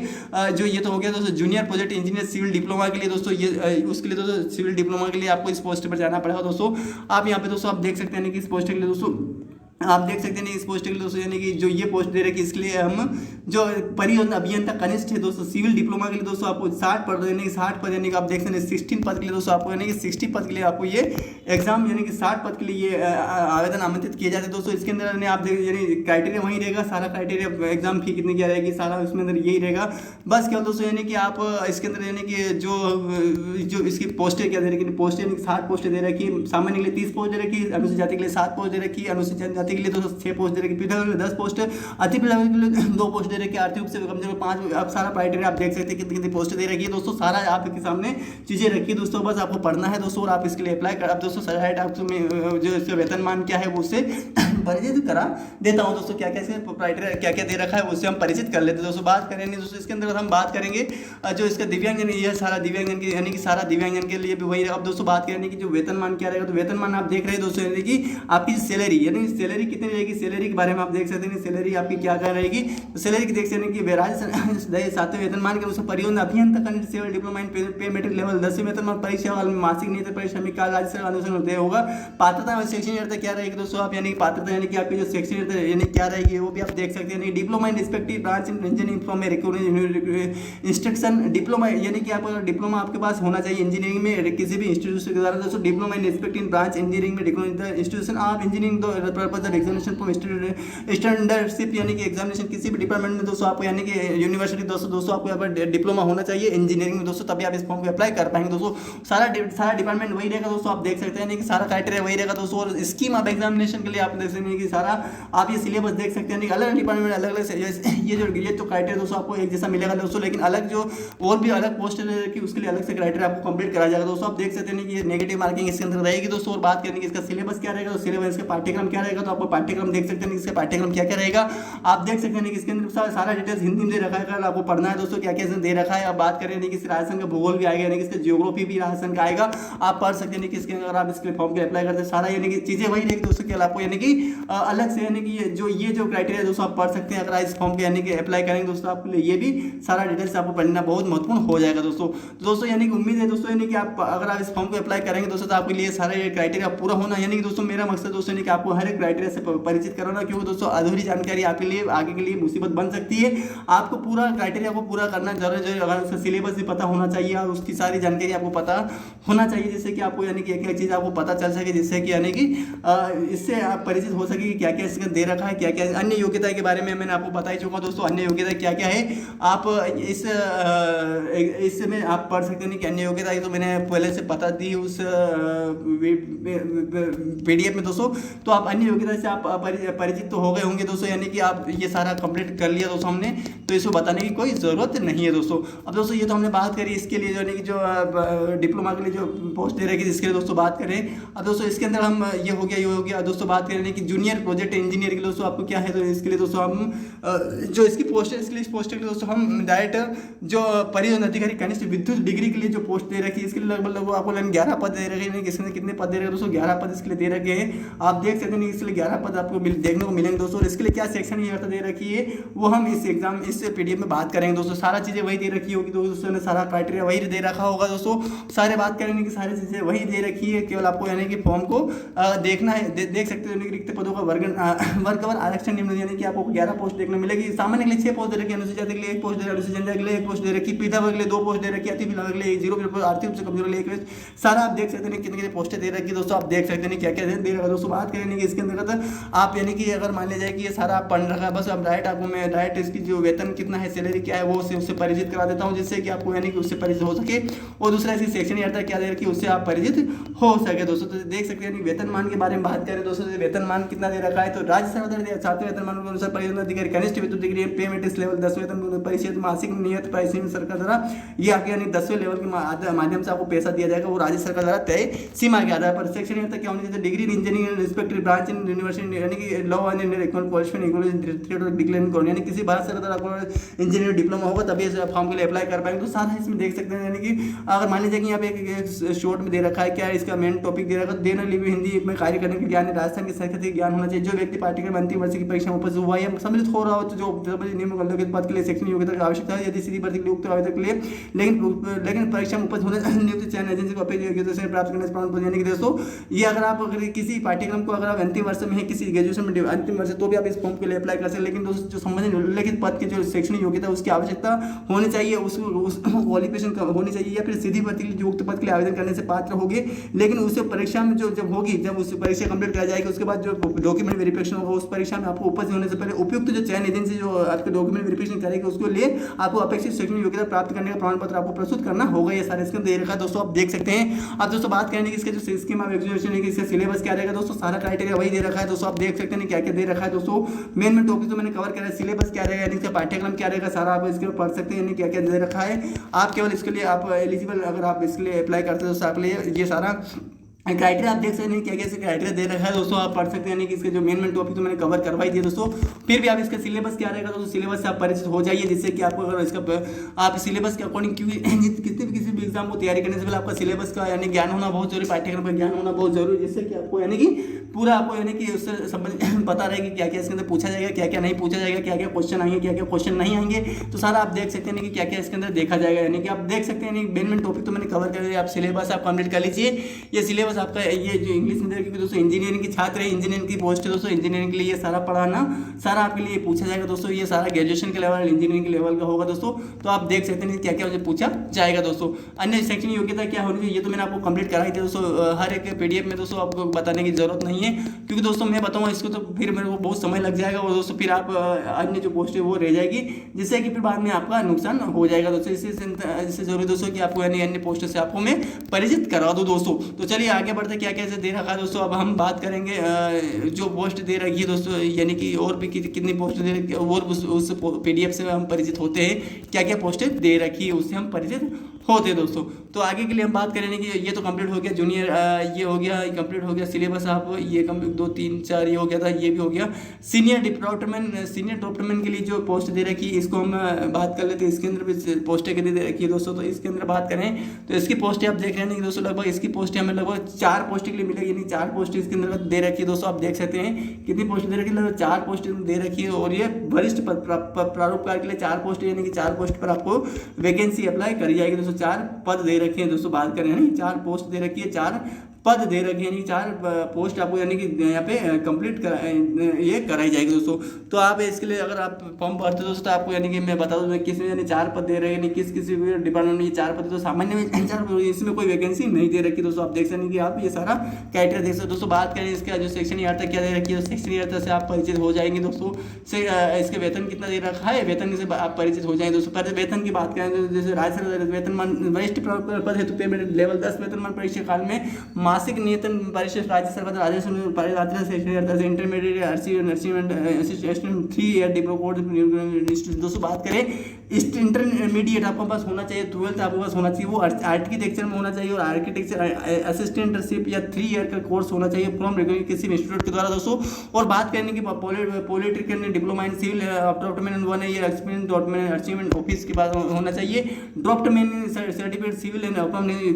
जो ये तो हो गया दोस्तों junior project engineer civil diploma के लिए दोस्तों, ये उसके लिए दोस्तों सिविल डिप्लोमा के लिए आपको इस पोस्ट पर जाना पड़ेगा दोस्तों। आप यहाँ पे दोस्तों आप देख सकते हैं कि इस पोस्ट के लिए दोस्तों आप देख सकते हैं इस पोस्ट के लिए दोस्तों, यानी कि जो ये पोस्ट दे रखी है इसके लिए हम जो परिवहन अभियंता कनिष्ठ है दोस्तों सिविल डिप्लोमा के लिए दोस्तों आपको 60 पद यानी कि 60 पद यानी कि आप देख सकते हैं 16 पद के लिए दोस्तों आपको यानी कि 60 पद के लिए आपको ये एग्जाम यानी कि 60 पद के लिए ये आवेदन आमंत्रित किए जाते हैं दोस्तों। इसके अंदर आप देख यानी क्राइटेरिया वही रहेगा, सारा क्राइटेरिया एग्जाम फी कितनी क्या रहेगी सारा उसमें अंदर यही रहेगा। बस क्या दोस्तों यानी कि आप इसके अंदर यानी कि जो इसकी पोस्टें क्या दे रखी, पोस्टें यानी 60 पोस्टें दे रखी, सामान्य के लिए 30 पोस्ट दे रखी, अनुसूचित जाति के लिए 7 पोस्ट दे रखी, अनुसूचित जनजाति के लिए दोस्तों 6 पोस्ट दे रखी, पीडब्ल्यू के लिए 10 पोस्ट, अति पीडब्ल्यू के लिए 2 पोस्ट दे रखी, आर्थिक रूप से कमजोर 5। आप सारा क्राइटेरिया आप देख सकते हैं कितनी कितनी पोस्ट दे रखी है दोस्तों, सारा आपके सामने चीजें रखी है दोस्तों। बस आपको पढ़ना है दोस्तों और आप इसके लिए अप्लाई कर। अब दोस्तों साइड आपको जो इसका वेतनमान क्या है वो उससे परिचित करा देता हूं दोस्तों, क्या क्या इसमें क्राइटेरिया क्या क्या दे रखा है उससे हम परिचित कर लेते हैं दोस्तों। बात करेंगे दोस्तों इसके अंदर हम बात करेंगे जो इसका दिव्यांगजन, ये सारा दिव्यांगजन के यानी कि सारा दिव्यांगजन के लिए भी वही। अब दोस्तों बात करेंगे कि जो वेतनमान क्या रहेगा, तो वेतनमान आप देख रहे हैं दोस्तों यानी कि आपकी सैलरी यानी सैलरी कितनी रहेगी, सैलरी के बारे में आप देख सकते हैं सैलरी आपकी क्या क्या रहेगी। तो सैलरी की देख सकते हैं कि राज्य 7वें वेतनमान के अनुसार परिवहन अभियंता कनिष्ठ सिविल डिप्लोमा इन पे मैट्रिक लेवल 10वें वेतनमान परीक्षा वाले मासिक नियत परीक्षा में काल राज्य सरकार अनुसार होते होगा। पात्रता शैक्षणिक अर्हता क्या रहेगी दोस्तों, आप यानी पात्रता यानी कि आपकी जो शैक्षणिक यानी क्या रहेगी वो भी आप देख सकते हैं। यानी diploma in respective branch in engineering from instruction diploma यानी कि आपका डिप्लोमा आपके पास होना चाहिए इंजीनियरिंग में किसी भी इंस्टीट्यूशन के द्वारा दोस्तों। Diploma in respective branch engineering में diploma institution of engineering purpose of examination from standardship यानी कि एग्जामिनेशन किसी भी डिपार्टमेंट में दोस्तों आपको यानी कि यूनिवर्सिटी दोस्तों आपको यहाँ पर डिप्लोमा होना चाहिए इंजीनियरिंग में दोस्तों, तभी आप इस फॉर्म को अप्लाई कर पाएंगे दोस्तों। सारा डिपार्टमेंट वही रहेगा दोस्तों, आप देख सकते हैं कि सारा क्राइटेरिया वही रहेगा दोस्तों। और स्कीम ऑफ एग्जामिनेशन के लिए आप देख सकते हैं कि सारा आप ये सिलेबस देख सकते हैं, अलग डिपार्टमेंट अलग अलग ये तो क्राइटेरिया दोस्तों आपको एक जैसा मिलेगा दोस्तों, लेकिन अलग जो और भी अलग पोस्ट की उसके लिए अलग से क्राइटेरिया आपको कंप्लीट करा जाएगा दोस्तों। आप देख सकते हैं कि नेगेटिव मार्किंग इसके अंदर रहेगी दोस्तों। और बात करेंगे इसका सिलेबस क्या रहेगा, तो सिलेबस इसका पाठ्यक्रम क्या रहेगा, तो आपको पाठ्यक्रम देख सकते हैं इसका पाठ्यक्रम क्या क्या रहेगा। आप देख सकते हैं कि इसके अंदर सारा डिटेल्स हिंदी में दे रखा है, आपको पढ़ना है दोस्तों क्या क्या दे रखा है। आप बात करें कि राजस्थान का भूगोल भी आएगा यानी कि इसका जियोग्राफी भी राजस्थान का आएगा, आप पढ़ सकते हैं कि इसके अगर आप इसके फॉर्म के अप्लाई करते हैं सारा यानी कि चीजें वही रहेगी दोस्तों। केवल आपको यानी कि अलग से यानी कि ये जो क्राइटेरिया दोस्तों आप पढ़ सकते हैं अगर इस फॉर्म के यानी कि अप्लाई करेंगे दोस्तों, आपके लिए ये भी सारा डिटेल्स आपको पढ़ना बहुत महत्वपूर्ण हो जाएगा दोस्तों यानी कि उम्मीद है दोस्तों यानी कि आप अगर आप इस फॉर्म को अप्लाई करेंगे दोस्तों तो आपके लिए सारा ये क्राइटेरिया पूरा होना, यानी कि दोस्तों मेरा मकसद दोस्तों यानी कि आपको हर एक क्राइटेरिया से परिचित कराना, क्योंकि दोस्तों अधूरी जानकारी आपके लिए आगे के लिए मुसीबत बन सकती है। आपको पूरा क्राइटेरिया को पूरा करना जरूरी, अगर उसका सिलेबस भी पता होना चाहिए और उसकी सारी जानकारी आपको पता होना चाहिए, जिससे कि आपको यानी कि एक एक चीज़ आपको पता चल सके, जिससे कि यानी कि इससे आप परिचित हो सके कि क्या क्या इसका दे रखा है, क्या क्या अन्य योग्यता के बारे में मैंने आपको बता ही चुका दोस्तों। अन्य योग्यता क्या क्या है आप इसमें आप पढ़ सकते हैं कि अन्य योग्यता है तो मैंने पहले से बता दी उस PDF में दोस्तों। तो आप अन्य योग्यता से आप परिचित तो हो गए होंगे दोस्तों, यानी कि आप ये सारा कंप्लीट कर लिया दोस्तों हमने, तो इसको बताने की कोई ज़रूरत नहीं है दोस्तों। अब दोस्तों ये तो हमने बात करी इसके लिए जो यानी कि जो डिप्लोमा के लिए जो पोस्ट दे रही है इसके लिए दोस्तों बात करें। अब दोस्तों इसके अंदर हम ये हो गया दोस्तों बात करें कि जूनियर प्रोजेक्ट इंजीनियर के लिए दोस्तों आपको क्या है, तो इसके लिए दोस्तों हम जो इसकी पोस्ट है, इसके लिए इस पोस्ट के लिए दोस्तों हम डायरेक्ट जो परियोजना अधिकारी कनिष्ठ विद्युत डिग्री के लिए जो पोस्ट दे रखी है इसके लिए लगभग आपको 11 पद दे रखे हैं। इसके कितने पद दे रखे हैं दोस्तों? 11 पद इसके लिए दे रखे हैं। आप देख सकते हैं इसके लिए 11 पद आपको देखने को मिलेंगे दोस्तों। और इसके लिए क्या सेक्शन योग्यता दे रखी है वो हम इस PDF में बात करेंगे दोस्तों। सारा चीज़ें वही दे रखी होगी दोस्तों ने, सारा क्राइटेरिया वही दे रखा होगा दोस्तों। सारे बात करेंगे कि सारी चीज़ें वही दे रखी है, केवल आपको यानी कि फॉर्म को देखना है। देख सकते हैं रिक्त पदों का वर्ग और आरक्षण निम्न, यानी कि आपको 11 पोस्ट देखने मिलेगी। सामान्य के लिए 6 पोस्ट दे रखी है, अनुसूचित जाति के लिए 1 पोस्ट दे रखी है, अनुसूचित जनजाति के लिए 1 पोस्ट दे रखी है, पीढ़ा वर्ग के लिए 2 पोस्ट दे रखी है, अति पिछड़ा वर्ग के लिए 0 पोस्ट, आर्थिक रूप से कमजोर के लिए 1 सारा आप देख सकते हैं कितने कितने पोस्टें दे रखी है दोस्तों। आप देख सकते हैं क्या क्या दे रखा है दोस्तों। बात करेंगे इसके अंदर आप यानी कि अगर मान लिया जाए कि ये सारा आप पढ़ रखा है, बस अब डायरेक्ट इसकी जो वेतन कितना है, सैलरी क्या है वो उससे परिचित करा देता हूँ, जिससे कि आपको यानी कि उससे परिचित हो सके। और दूसरा इसकी सेक्शन यात्रा क्या दे रखी है उससे आप परिचित हो सके दोस्तों। तो देख सकते हैं वेतनमान के बारे में बात करें दोस्तों, वेतनमान कितना दे रखा है, तो राज्य सरकार 7वें वेतनमान के अनुसार परियोजना अधिकारी कनिष्ठ विद्युत डिग्री पेमेंट इस लेवल 10वें वेतन परिषद मासिक नियत प्राइसिंग सरकार द्वारा ये आपके यानी 10वें लेवल के माध्यम से आपको पैसा दिया जाएगा, वो राज्य सरकार द्वारा तय सीमा के आधार पर। सेक्शन यात्रा क्या होनी चाहिए? Degree in engineering respective branch in university, यानी कि लॉ एंड इकोनॉमिक क्वालिफिकेशन, यानी किसी भारत सरकार आपको इंजीनियरिंग डिप्लोमा होगा तभी इस फॉर्म के लिए अप्लाई कर पाएंगे। तो सारा इसमें देख सकते हैं, यानी कि अगर मान लीजिए कि यहाँ पे एक शॉर्ट में दे रखा है क्या इसका मेन टॉपिक दे रखा है, देना लिपि हिंदी में कार्य करने के ज्ञान राजस्थान के सांस्कृतिक ज्ञान होना चाहिए। जो व्यक्ति पाठ्यक्रम अंतिम वर्ष की परीक्षा में उपस्थित हुआ है सम्मिलित हो रहा हो तो जो निम्न पद के लिए शैक्षणिक योग्यता की आवश्यकता है यदि सीधी भर्ती के लिए उक्त आवेदक के लिए, लेकिन परीक्षा में उपस्थित होने नियुक्त चयन एजेंसी को अपेक्षित योग्यता से प्राप्त करने से प्रमाण पत्र, यानी कि दोस्तों ये अगर आप किसी पाठ्यक्रम को अगर आप अंतिम वर्ष में है, किसी ग्रेजुएशन में अंतिम वर्ष, तो भी आप इस फॉर्म के लिए अप्लाई कर सकते हैं। लेकिन दोस्तों जो संबंधित उल्लेखित पद के जो शैक्षणिक योग्यता उसकी आवश्यकता होनी चाहिए, उस क्वालिफिकेशन होनी चाहिए, या फिर सीधी भर्ती के लिए जो उक्त पद के लिए आवेदन करने से पात्र होगी। लेकिन उस परीक्षा में जो जब होगी, जब उस परीक्षा कंप्लीट कर जाएगी उसके बाद जो डॉक्यूमेंट वेरिफिकेशन होगा उस परीक्षा में आपको उपस्थित होने से पहले उपयुक्त जो चयन एजेंसी जो आपके डॉक्यूमेंट वेरिफिकेशन करेगी उसके लिए आपको अपेक्षित शैक्षणिक योग्यता प्राप्त करने का प्रमाण पत्र आपको प्रस्तुत करना होगा। ये सारे इसके दे रखा है दोस्तों, आप देख सकते हैं। अब दोस्तों बात करेंगे इसके जो स्कीम ऑफ एग्जीक्यूशन है, इसका सिलेबस क्या रहेगा दोस्तों, सारा क्राइटेरिया वही दे रखा है दोस्तों। आप देख सकते हैं क्या क्या दे रखा है दोस्तों। मेन टॉपिक तो मैंने कवर किया है, सिलेबस क्या रहेगा, यानी इसका पाठ्यक्रम क्या रहेगा, सारा आप इसके पढ़ सकते हैं, यानी क्या क्या दे रखा है। आप केवल इसके लिए आप एलिजिबल अगर आप इसके लिए अप्लाई करते हो तो आपके लिए ये सारा क्राइटेरिया आप देख सकते हैं क्या क्या क्राइटेरिया दे रखा है दोस्तों। आप पढ़ सकते हैं, यानी कि इसके जो मेन टॉपिक तो मैंने कवर करवाई दिया दोस्तों। फिर भी आप इसका सिलेबस क्या रहेगा दोस्तों, सिलेबस से आप परिचित हो जाइए, जिससे कि आपको अगर इसका आप सिलेबस के अकॉर्डिंग, क्योंकि किसी भी एग्जाम को तैयारी करने से पहले आपका सिलेबस का यानी ज्ञान होना बहुत जरूरी, पाठ्यक्रम का ज्ञान होना बहुत जरूरी, जिससे कि आपको यानी कि पूरा आपको यानी कि उससे संबंधित पता रहेगा क्या क्या इसके अंदर पूछा जाएगा, क्या क्या नहीं पूछा जाएगा, क्या क्या क्वेश्चन आएंगे, क्या क्या क्वेश्चन नहीं आएंगे। तो सारा आप देख सकते हैं कि क्या क्या इसके अंदर देखा जाएगा, यानी कि आप देख सकते हैं मेन टॉपिक तो मैंने कवर कर दिया। आप सिलेबस आप कंप्लीट कर लीजिए। ये सिलेबस आपका ये जो इंग्लिश में क्योंकि दोस्तों इंजीनियरिंग की छात्र है, इंजीनियरिंग की पोस्ट है दोस्तों, इंजीनियरिंग के लिए ये सारा पढ़ाना सारा आपके लिए पूछा जाएगा दोस्तों। ये सारा ग्रेजुएशन के लेवल इंजीनियरिंग के लेवल का होगा दोस्तों। तो आप देख सकते हैं क्या क्या मुझे पूछा जाएगा दोस्तों। अन्य शैक्षणिक योग्यता क्या होनी चाहिए ये तो मैंने आपको कंप्लीट कराई थी दोस्तों। हर एक PDF में दोस्तों आपको बताने की जरूरत नहीं है, क्योंकि दोस्तों मैं बताऊँगा इसको तो फिर मेरे को बहुत समय लग जाएगा और दोस्तों फिर आप अन्य जो पोस्ट है वो रह जाएगी, जिससे कि फिर बाद में आपका नुकसान हो जाएगा दोस्तों। इससे जरूरी दोस्तों कि आपको यानी अन्य पोस्ट से आपको मैं परिचित करा दूँ दोस्तों। तो चलिए आगे बढ़ते क्या कैसे दे रखा है दोस्तों। अब हम बात करेंगे जो पोस्ट दे रखी है दोस्तों, यानी कि और भी कितनी पोस्ट दे रखी है और उस PDF से हम परिचित होते हैं, क्या क्या पोस्टें दे रखी है उससे हम परिचित होते हैं दोस्तों। तो आगे के लिए हम बात करेंगे कि ये तो कंप्लीट हो गया जूनियर, ये हो गया कंप्लीट हो गया सिलेबस, आप ये कंप्लीट 2 3 4 ये हो गया था, ये भी हो गया। सीनियर डिपार्टमेंट के लिए जो पोस्ट दे रखी है इसको हम बात कर लेते हैं। इसके अंदर भी पोस्टें कितनी दे रखी है दोस्तों, तो इसके अंदर बात करें तो इसकी पोस्टें आप देख रहे हैं कि दोस्तों लगभग इसकी पोस्टें हमें लगभग 4 पोस्ट के लिए मिलेगी, यानी 4 पोस्ट इसके अंदर दे रखी है दोस्तों। आप देख सकते हैं कितनी पोस्ट दे रखी है, लगभग 4 पोस्ट दे रखी है। और ये वरिष्ठ प्रारूपकार के लिए 4 पोस्ट, यानी कि 4 पोस्ट पर आपको वैकेंसी अप्लाई करी जाएगी दोस्तों। 4 पद दे रखे हैं दोस्तों, बात करें यानी 4 पोस्ट दे रखी है, 4 पद दे रखे हैं, यानी 4 पोस्ट आपको यानी कि यहाँ पे कंप्लीट ये कराई जाएगी दोस्तों। तो आप इसके लिए अगर आप फॉर्म भरते हो दोस्तों, तो आपको यानी कि मैं बता दूँ किस में यानी 4 पद दे रहे हैं, यानी किसी भी डिपार्टमेंट में ये 4 पद, तो सामान्य में 4, इसमें कोई वैकेंसी नहीं दे रखी दोस्तों। आप देख सकते हैं कि आप ये सारा क्राइटेरिया देख सकते हो दोस्तों। बात करें इसका जो सेक्शन ईयर तक क्या दे रखी है, सेक्शन ईयर तक से आप परिचित हो जाएंगे दोस्तों। से इसके वेतन कितना दे रखा है, वेतन से आप परिचित हो जाएंगे दोस्तों। पहले वेतन की बात करें तो जैसे राज्य सरकार वेतनमान वरिष्ठ पद हेतु पेमेंट लेवल 10 वेतनमान परीक्षा काल में मासिक नियतन परिशिष्ट राज्य सरकार राजस्व इंटरमीडिएट असिस्टेंट 3 ईयर डिप्लोमा। दोस्तों बात करें इंटरमीडिएट आपके पास होना चाहिए, 12th आपके पास होना चाहिए, वो आर्किटेक्चर में होना चाहिए, और आर्किटेक्चर असिस्टेंटशिप या 3 ईयर का कोर्स होना चाहिए फ्रॉम किसी इंस्टीट्यूट के द्वारा दोस्तों। और बात करने की polytechnic diploma in civil draftsman 1 year experience draftsman achievement office के बाद होना चाहिए। Draftsman certificate civil and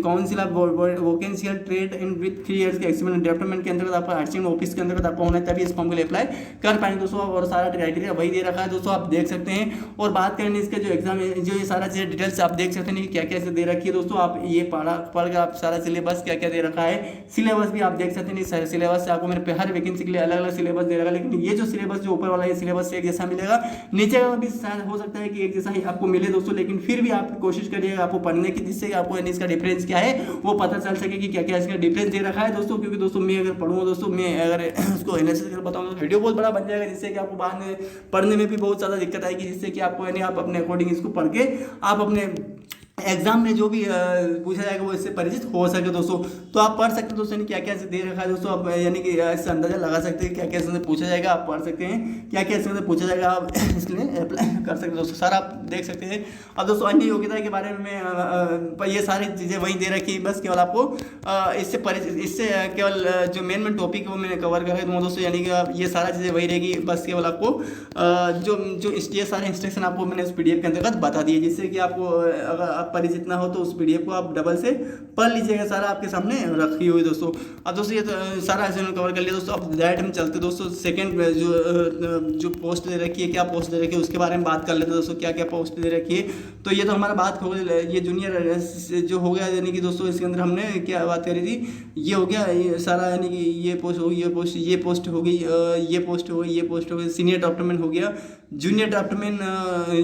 council of vocational trade in with 3 years के एक्सपीरियंस डेवलपमेंट के अंतर्गत आपका अचीवमेंट ऑफिस के अंतर्गत आपको होना है, तभी इस फॉर्म के लिए अप्लाई कर पाएंगे दोस्तों। और सारा क्राइटेरिया वही दे रखा है दोस्तों, आप देख सकते हैं। और बात करें इसके जो एग्जाम जो ये सारा चीज़ डिटेल्स आप देख सकते हैं कि क्या क्या दे रखी है दोस्तों। आप ये पढ़ आप सारा सिलेबस क्या क्या दे रखा है, सिलेबस भी आप देख सकते हैं। सिलेबस से आपको मेरे पे हर वैकेंसी के लिए अलग अलग सिलेबस दे रखा है, लेकिन ये जो सिलेबस जो ऊपर वाला ये सिलेबस से एक जैसा मिलेगा, नीचे का भी शायद हो सकता है कि एक जैसा ही आपको मिले दोस्तों, लेकिन फिर भी आप कोशिश करिएगा आपको पढ़ने की, जिससे आपको इसका डिफरेंस क्या है वो पता चल सके कि क्या क्या इसका डिफरेंस दे रखा है दोस्तों। क्योंकि दोस्तों मैं अगर पढ़ूँगा दोस्तों, मैं अगर उसको एनालिसिस कर बताऊँगा तो वीडियो बहुत बड़ा बन जाएगा, जिससे कि आपको बाद में पढ़ने में भी बहुत ज़्यादा दिक्कत आएगी, जिससे कि आपको यानी आप अपने अकॉर्डिंग इसको पढ़ के आप अपने एग्जाम में जो भी पूछा जाएगा वो इससे परिचित हो सके दोस्तों। तो आप पढ़ सकते हैं दोस्तों, यानी क्या क्या दे रखा है दोस्तों। आप यानी कि इससे अंदाजा लगा सकते हैं क्या क्या इसमें पूछा जाएगा, आप पढ़ सकते हैं क्या क्या इसमें पूछा जाएगा, आप इसलिए अप्लाई कर सकते हैं दोस्तों। सारा आप देख सकते हैं। अब दोस्तों अन्य योग्यता के बारे में ये सारी चीज़ें वहीं दे रखी, बस केवल आपको इससे केवल जो मेन टॉपिक है वो मैंने कवर कर दूँगा दोस्तों, यानी कि ये सारा चीज़ें वही रहेगी, बस केवल आपको जो ये सारे इंस्ट्रक्शन आपको मैंने उस PDF के अंतर्गत बता दिए, जिससे कि आपको अगर परिचित ना हो तो उस PDF को आप डबल से पढ़ लीजिएगा, सारा आपके सामने रखी हुई दोस्तों। अब दोस्तों ये तो सारा ऐसे कवर कर लिया दोस्तों। अब डायरेक्ट हम चलते दोस्तों सेकंड जो पोस्ट दे रखी है, क्या पोस्ट दे रखी है उसके बारे में बात कर लेते हैं दोस्तों, क्या क्या पोस्ट दे रखी है। तो ये तो हमारा बात हो गई, ये जूनियर जो हो गया, यानी कि दोस्तों इसके अंदर हमने क्या बात करी थी, ये हो गया ये सारा, यानी कि ये पोस्ट हो गई, ये पोस्ट हो गई, ये पोस्ट हो गई, ये पोस्ट हो गई। सीनियर ड्राफ्टमैन हो गया, जूनियर ड्राफ्टमैन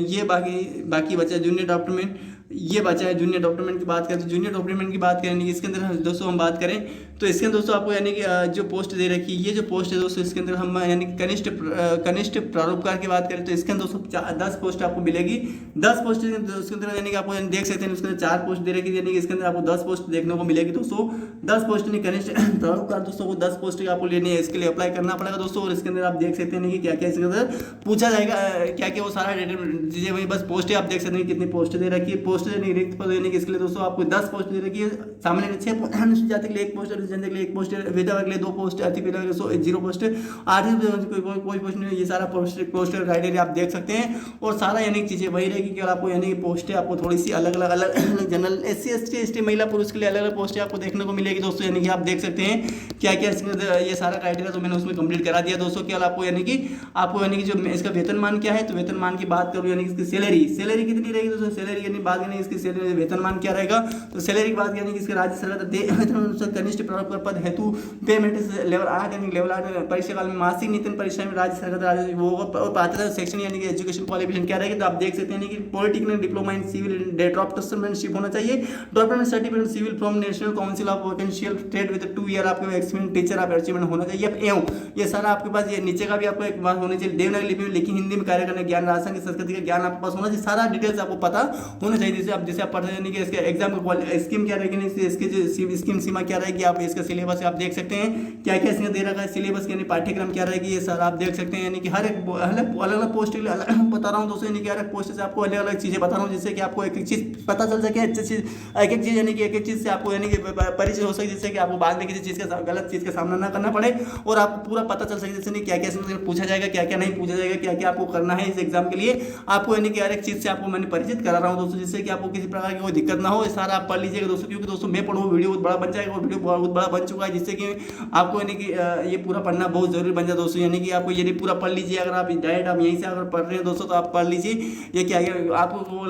ये बाकी बचा जूनियर ड्राफ्टमैन, ये बचा है। जूनियर डॉक्यूमेंट की बात करें तो जूनियर डॉक्यूमेंट की बात करें, इसके अंदर दोस्तों हम बात करें तो इसके अंदर दोस्तों आपको यानी कि जो पोस्ट दे रखी है, ये जो पोस्ट है दोस्तों इसके अंदर हम यानी कनिष्ठ प्रारूपकार की बात करें तो इसके अंदर दोस्तों 10 पोस्ट आपको मिलेगी। 10 पोस्ट उसके अंदर यानी कि आपको देख सकते हैं, उसके अंदर 4 पोस्ट दे रखी है, यानी कि इसके अंदर आपको 10 पोस्ट देखने को मिलेगी दोस्तों। 10 पोस्ट नहीं, कनिष्ठ प्रारूपकार दोस्तों को 10 पोस्ट आपको लेनी है, इसके लिए अप्लाई करना पड़ेगा दोस्तों। और इसके अंदर आप देख सकते हैं कि क्या क्या इसके अंदर पूछा जाएगा, क्या क्या वो सारा चीज़ें वही बस पोस्ट है, आप देख सकते हैं कितनी पोस्ट दे रखी है। पोस्ट रिक्त पद देने के इसके लिए दोस्तों आपको 10 पोस्ट दे रखी है। सामान्य 6 जाति के लिए 1 पोस्ट, जनता के लिए 1 पोस्ट, विधवा के लिए 2 पोस्ट, अति विधवा के लिए 0 पोस्ट, आर्थिक कोई पोस्ट नहीं। ये सारा पोस्ट क्राइटेरिया आप देख सकते हैं। और सारा यानी चीज़ें वही रहेगी, केवल आपको यानी कि पोस्टें आपको थोड़ी सी अलग अलग जनरल SC ST ST महिला पुरुष के लिए अलग अलग पोस्टें आपको देखने को मिलेगी दोस्तों। यानी कि आप देख सकते हैं क्या क्या ये सारा क्राइटेरिया तो मैंने उसमें कंप्लीट करा दिया दोस्तों। केवल आपको यानी कि जो इसका वेतनमान क्या है, तो वेतनमान की बात करूँ यानी कि इसकी सैलरी कितनी रहेगी दोस्तों। सैलरी यानी बात यानी इसकी सैलरी वेतनमान क्या रहेगा, तो सैलरी की बात यानी कि इसके राज्य सरकार कनिष्ठ प्रारूपकार पद हेतु पेमेंट लेवल 8 यानी लेवल 8 परीक्षा काल में मासिक नियतन परीक्षा में राज्य सरकार वो पात्रता सेक्शन यानी कि एजुकेशन क्वालिफिकेशन क्या रहेगी, तो आप देख सकते हैं कि polytechnic diploma in civil draftsmanship होना चाहिए। Draftsman certificate civil from national council of vocational trade with 2 year आपके एक्सपीरियंस टीचर आप अचीवमेंट होना चाहिए। एवं ये सारा आपके पास ये नीचे का भी आपको एक बात होनी चाहिए, देवनागरी लिपि में लिखी हिंदी में कार्य करने ज्ञान, राजस्थान की संस्कृति का ज्ञान आपके पास होना चाहिए। सारा डिटेल्स आपको पता होना चाहिए जैसे आप पढ़ते हैं, यानी कि इसके एग्जाम का स्कीम क्या रहेगी, इसकी जो स्कीम सीमा क्या रहेगी, आप इसका सिलेबस आप देख सकते हैं, क्या क्या इसने दे रखा है सिलेबस, यानी पाठ्यक्रम क्या रहेगी, ये सर आप देख सकते हैं। यानी कि हर एक अलग अलग पोस्ट के लिए अलग बता रहा हूँ दोस्तों, यानी कि हर एक पोस्ट से आपको अलग अलग चीज़ें बता रहा हूँ, जिससे कि आपको एक एक चीज़ पता चल सके, अच्छी चीज़ एक एक चीज़, यानी कि एक एक चीज़ से आपको यानी कि परिचय हो सके, जिससे कि आपको बाद में किसी चीज़ का गलत चीज़ का सामना ना करना पड़े और आपको पूरा पता चल सके, जैसे नहीं क्या क्या इसमें पूछा जाएगा, क्या क्या नहीं पूछा जाएगा, क्या क्या आपको करना है इस एग्जाम के लिए, आपको यानी कि हर एक चीज़ से आपको मैंने परिचित करा रहा हूँ दोस्तों, जिससे कि आपको किसी प्रकार की कोई दिक्कत ना हो। सारा आप पढ़ लीजिएगा दोस्तों, क्योंकि दोस्तों मैं पढ़ूँ वीडियो बहुत बड़ा बन जाएगा और वीडियो बहुत बड़ा बन चुका है, जिससे कि आपको यानी कि ये पूरा पढ़ना बहुत जरूरी बन जाए दोस्तों। यानी कि आपको ये पूरा पढ़ लीजिए, अगर आप डायरेक्ट आप यहीं से अगर पढ़ रहे हैं दोस्तों तो आप पढ़ लीजिए। ये क्या है आपको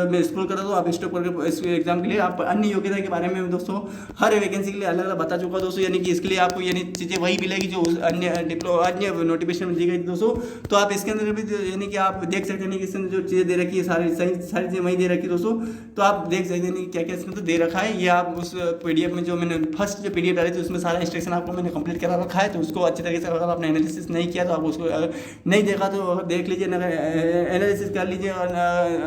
मैं स्क्रॉल करा दो, आप स्टॉप करके इस एग्जाम के लिए आप अन्य योग्यता के बारे में दोस्तों हर वैकेंसी के लिए अलग अलग बता चुका दोस्तों। यानी कि इसके लिए आपको यानी चीज़ें वही मिलेगी जो अन्य नोटिफिकेशन में दी गई दोस्तों। तो आप इसके अंदर भी यानी कि आप देख सकते हैं कि इसके अंदर जो चीज़ें दे रखी है सारी चीज़ें वही दे रखी है दोस्तों। तो आप देख सकते हैं कि क्या क्या इसके अंदर दे रखा है। ये आप उस PDF में जो मैंने फर्स्ट जो PDF डाली थी उसमें सारा इंस्ट्रक्शन आपको मैंने कंप्लीट करा रखा है, तो उसको अच्छी तरीके से अगर आपने एनालिसिस नहीं किया तो आप उसको नहीं देखा तो देख लीजिए, अगर एनालिसिस कर लीजिए और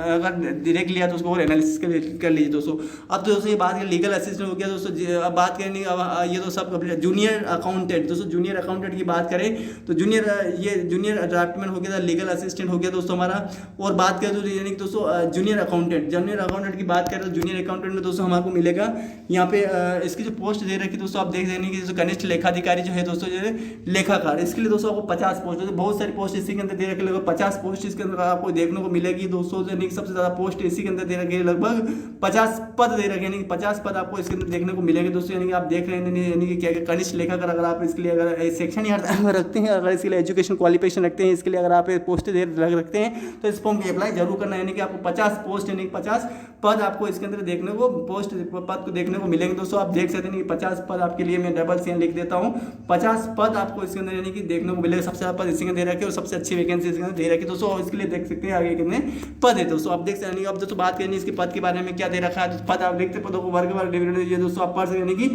अगर देख लिया तो उसको और एनालिसिस कर लीजिए दोस्तों। अब तो दोस्तों ये बात लीगल असिस्टेंट हो गया दोस्तों। अब बात करेंगे ये तो सब कंप्लीट। जूनियर अकाउंटेंट दोस्तों, जूनियर अकाउंटेंट की बात करें तो जूनियर ड्राफ्टमैन हो गया, लीगल असिस्टेंट हो गया दोस्तों हमारा। और बात करें तो यानी कि दोस्तों जूनियर अकाउंटेंट की बात करें तो जूनियर अकाउंटेंट में दोस्तों हमको मिलेगा यहाँ पे इसकी जो पोस्ट दे रखी है दोस्तों, आप देख देंगे कि कनिष्ठ लेखाधिकारी जो है दोस्तों, जो लेखाकार, इसके लिए दोस्तों आपको 50 पोस्ट, बहुत सारी पोस्ट इसी के अंदर दे रखी है, लगभग 50 पोस्ट इसके अंदर आपको देखने को मिलेगी दोस्तों। यानी कि सबसे ज़्यादा पोस्ट इसी के अंदर दे रखी है, लगभग 50 पद दे रखे हैं, यानी कि 50 पद आपको इसके अंदर देखने को मिलेंगे दोस्तों। यानी कि आप देख रहे हैं यानी कि क्या कनिष्ठ लेखाकार, अगर आप इसके लिए अगर सेक्शन ही रखते हैं, अगर इसके लिए एजुकेशन क्वालिफिकेशन रखते हैं, इसके लिए अगर आप पोस्ट रखते हैं तो इस फॉर्म की अप्लाई जरूर करना है। यानी कि आपको 50 पोस्ट यानी कि 50 पद आपको इसके अंदर देखने को पद को देखने को मिलेंगे दोस्तों। आप देख सकते हैं कि 50 पद आपके लिए मैं डबल से लिख देता हूँ, 50 पद आपको इसके अंदर यानी कि देखने को मिलेगा। सबसे ज़्यादा पद इसी के दे रखे और सबसे अच्छी वैकेंसी इसके अंदर दे रखी दोस्तों। और इसके लिए देख सकते हैं आगे कितने पद है दोस्तों, आप देख सकते हैं। अब दोस्तों बात करेंगे इसके पद के बारे में क्या दे रखा है, पद आप देखते पदों को वर्ग डिविजन ये दोस्तों आप पढ़ सकते हैं कि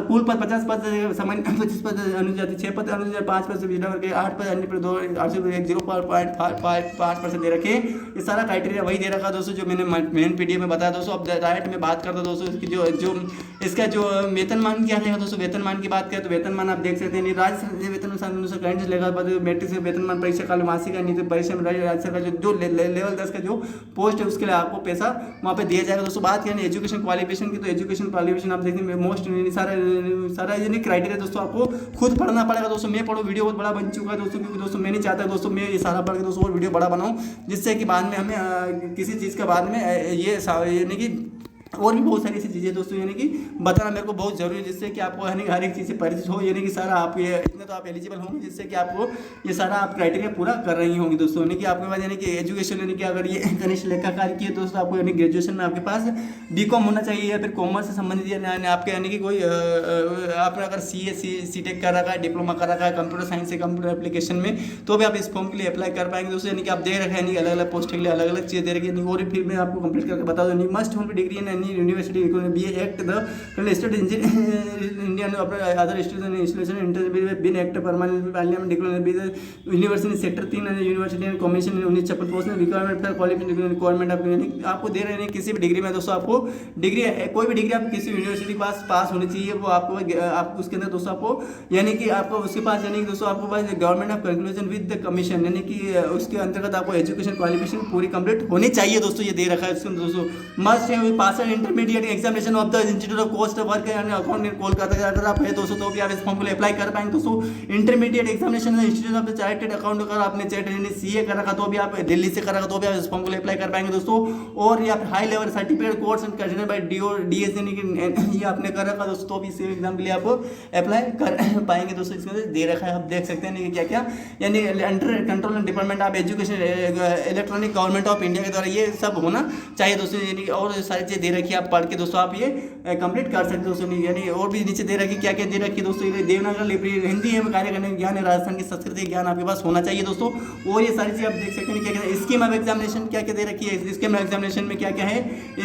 कुल पद 50 पद सामान्य 25 पद अनुजाति 6 पद अनुजाति 5 पद पिछड़ा वर्ग 8 पद अन्य पर 2 0.5% दे रखे। ये सारा क्राइटेरिया वही दे रखा दोस्तों जो मैंने मेन PDF में बताया दोस्तों। अब डायरेक्ट में बात करता दोस्तों इसकी जो इसका जो वेतनमान क्या रहेगा दोस्तों। वेतनमान की बात करें तो वेतनमान आप देख सकते हैं राज्य वेतन करंट से लेकर मैट्रिक से वेतनमान परीक्षा काल मासिक नीति परीक्षा में राज्य सरकार जो लेवल 10 का जो पोस्ट है उसके लिए आपको पैसा वहाँ पे दिया जाएगा दोस्तों। बात करें एजुकेशन क्वालिफिकेशन की तो एजुकेशन क्वालिफिकेशन आप देखते हैं मोस्ट सारा यानी क्राइटेरिया दोस्तों आपको खुद पढ़ना पड़ेगा दोस्तों। मैं पढ़ो वीडियो बहुत बड़ा बन चुका है दोस्तों, क्योंकि दोस्तों मैं नहीं चाहता दोस्तों मैं ये सारा पढ़ के दोस्तों और वीडियो बड़ा बनाऊँ, जिससे कि बाद में हमें किसी चीज़ का बाद में ये यानी कि और भी बहुत सारी ऐसी चीज़ें दोस्तों यानी कि बताना मेरे को बहुत जरूरी है, जिससे कि आपको यानी हर एक चीज़ से परिचित हो। यानी कि सारा आप ये इतने तो आप एलिजिबल होंगे जिससे कि आपको ये सारा आप क्राइटेरिया पूरा कर रही होंगी दोस्तों। यानी कि आपके पास यानी कि एजुकेशन यानी कि अगर ये कनिष्ठ लेखाकार की है दोस्तों, आपको यानी ग्रेजुएशन में आपके पास BCom होना चाहिए या फिर कॉमर्स से संबंधित आपके यानी कि कोई आपने अगर CTech कर रखा है, डिप्लोमा कर रखा है कंप्यूटर साइंस से कंप्यूटर एप्लीकेशन में, तो भी आप इस फॉर्म के लिए अप्लाई कर पाएंगे दोस्तों। यानी कि आप देख रखे हैं अलग अलग पोस्ट के लिए अलग अलग चीज़ दे रखी है। और फिर मैं आपको कंप्लीट करके बता दूँ must hold degree in university BA Act the state Indian other institution interest been act permanent parliament declared by the university sector 3 and university and commission 1956 post में रिक्वायरमेंट पर क्वालिफिकेशन रिक्वायरमेंट आपको दे रहे हैं किसी भी डिग्री में दोस्तों। आपको डिग्री कोई भी डिग्री आप किसी यूनिवर्सिटी के पास होनी चाहिए, वो आपको उसके अंदर दोस्तों आपको यानी कि आपको उसके पास यानी कि दोस्तों आपको पास government of conclusion with the commission यानी कि उसके अंतर्गत आपको एजुकेशन क्वालिफिकेशन पूरी कंप्लीट होनी चाहिए दोस्तों। ये दे रखा है इसके दोस्तों must pass intermediate examination of the institute of cost work and account in Kolkata अगर आप है दोस्तों तो भी आप इस फॉर्म को अप्लाई कर पाएंगे दोस्तों। Intermediate examination institute of the chartered account अगर आपने CA कर रखा तो भी आप दिल्ली से कर रखा तो भी आप इस फॉर्म को अप्लाई कर पाएंगे दोस्तों। और या फिर high level certificate course and considered bye DS यानी कि ये आपने कर रखा दोस्तों तो भी इस एग्जाम के लिए आप अप्लाई कर पाएंगे दोस्तों। इसमें दे रखा है आप देख सकते हैं क्या क्या यानी under control department of education electronic government of India के द्वारा ये सब होना चाहिए दोस्तों। यानी और सारी चीज़ें दे रखी है, आप पढ़ के दोस्तों आप ये कंप्लीट कर सकते हैं दोस्तों। यानी और भी नीचे दे रखी क्या क्या दे रखी है दोस्तों, ये देवनागरी लिपि, हिंदी एवं कार्य करने ज्ञान है, राजस्थान की संस्कृति ज्ञान आपके पास होना चाहिए दोस्तों। और ये सारी चीज़ आप देख सकते हैं क्या क्या स्कीम ऑफ एग्जामिनेशन क्या क्या दे रखी है, स्कीम ऑफ एग्जामिनेशन में क्या क्या है,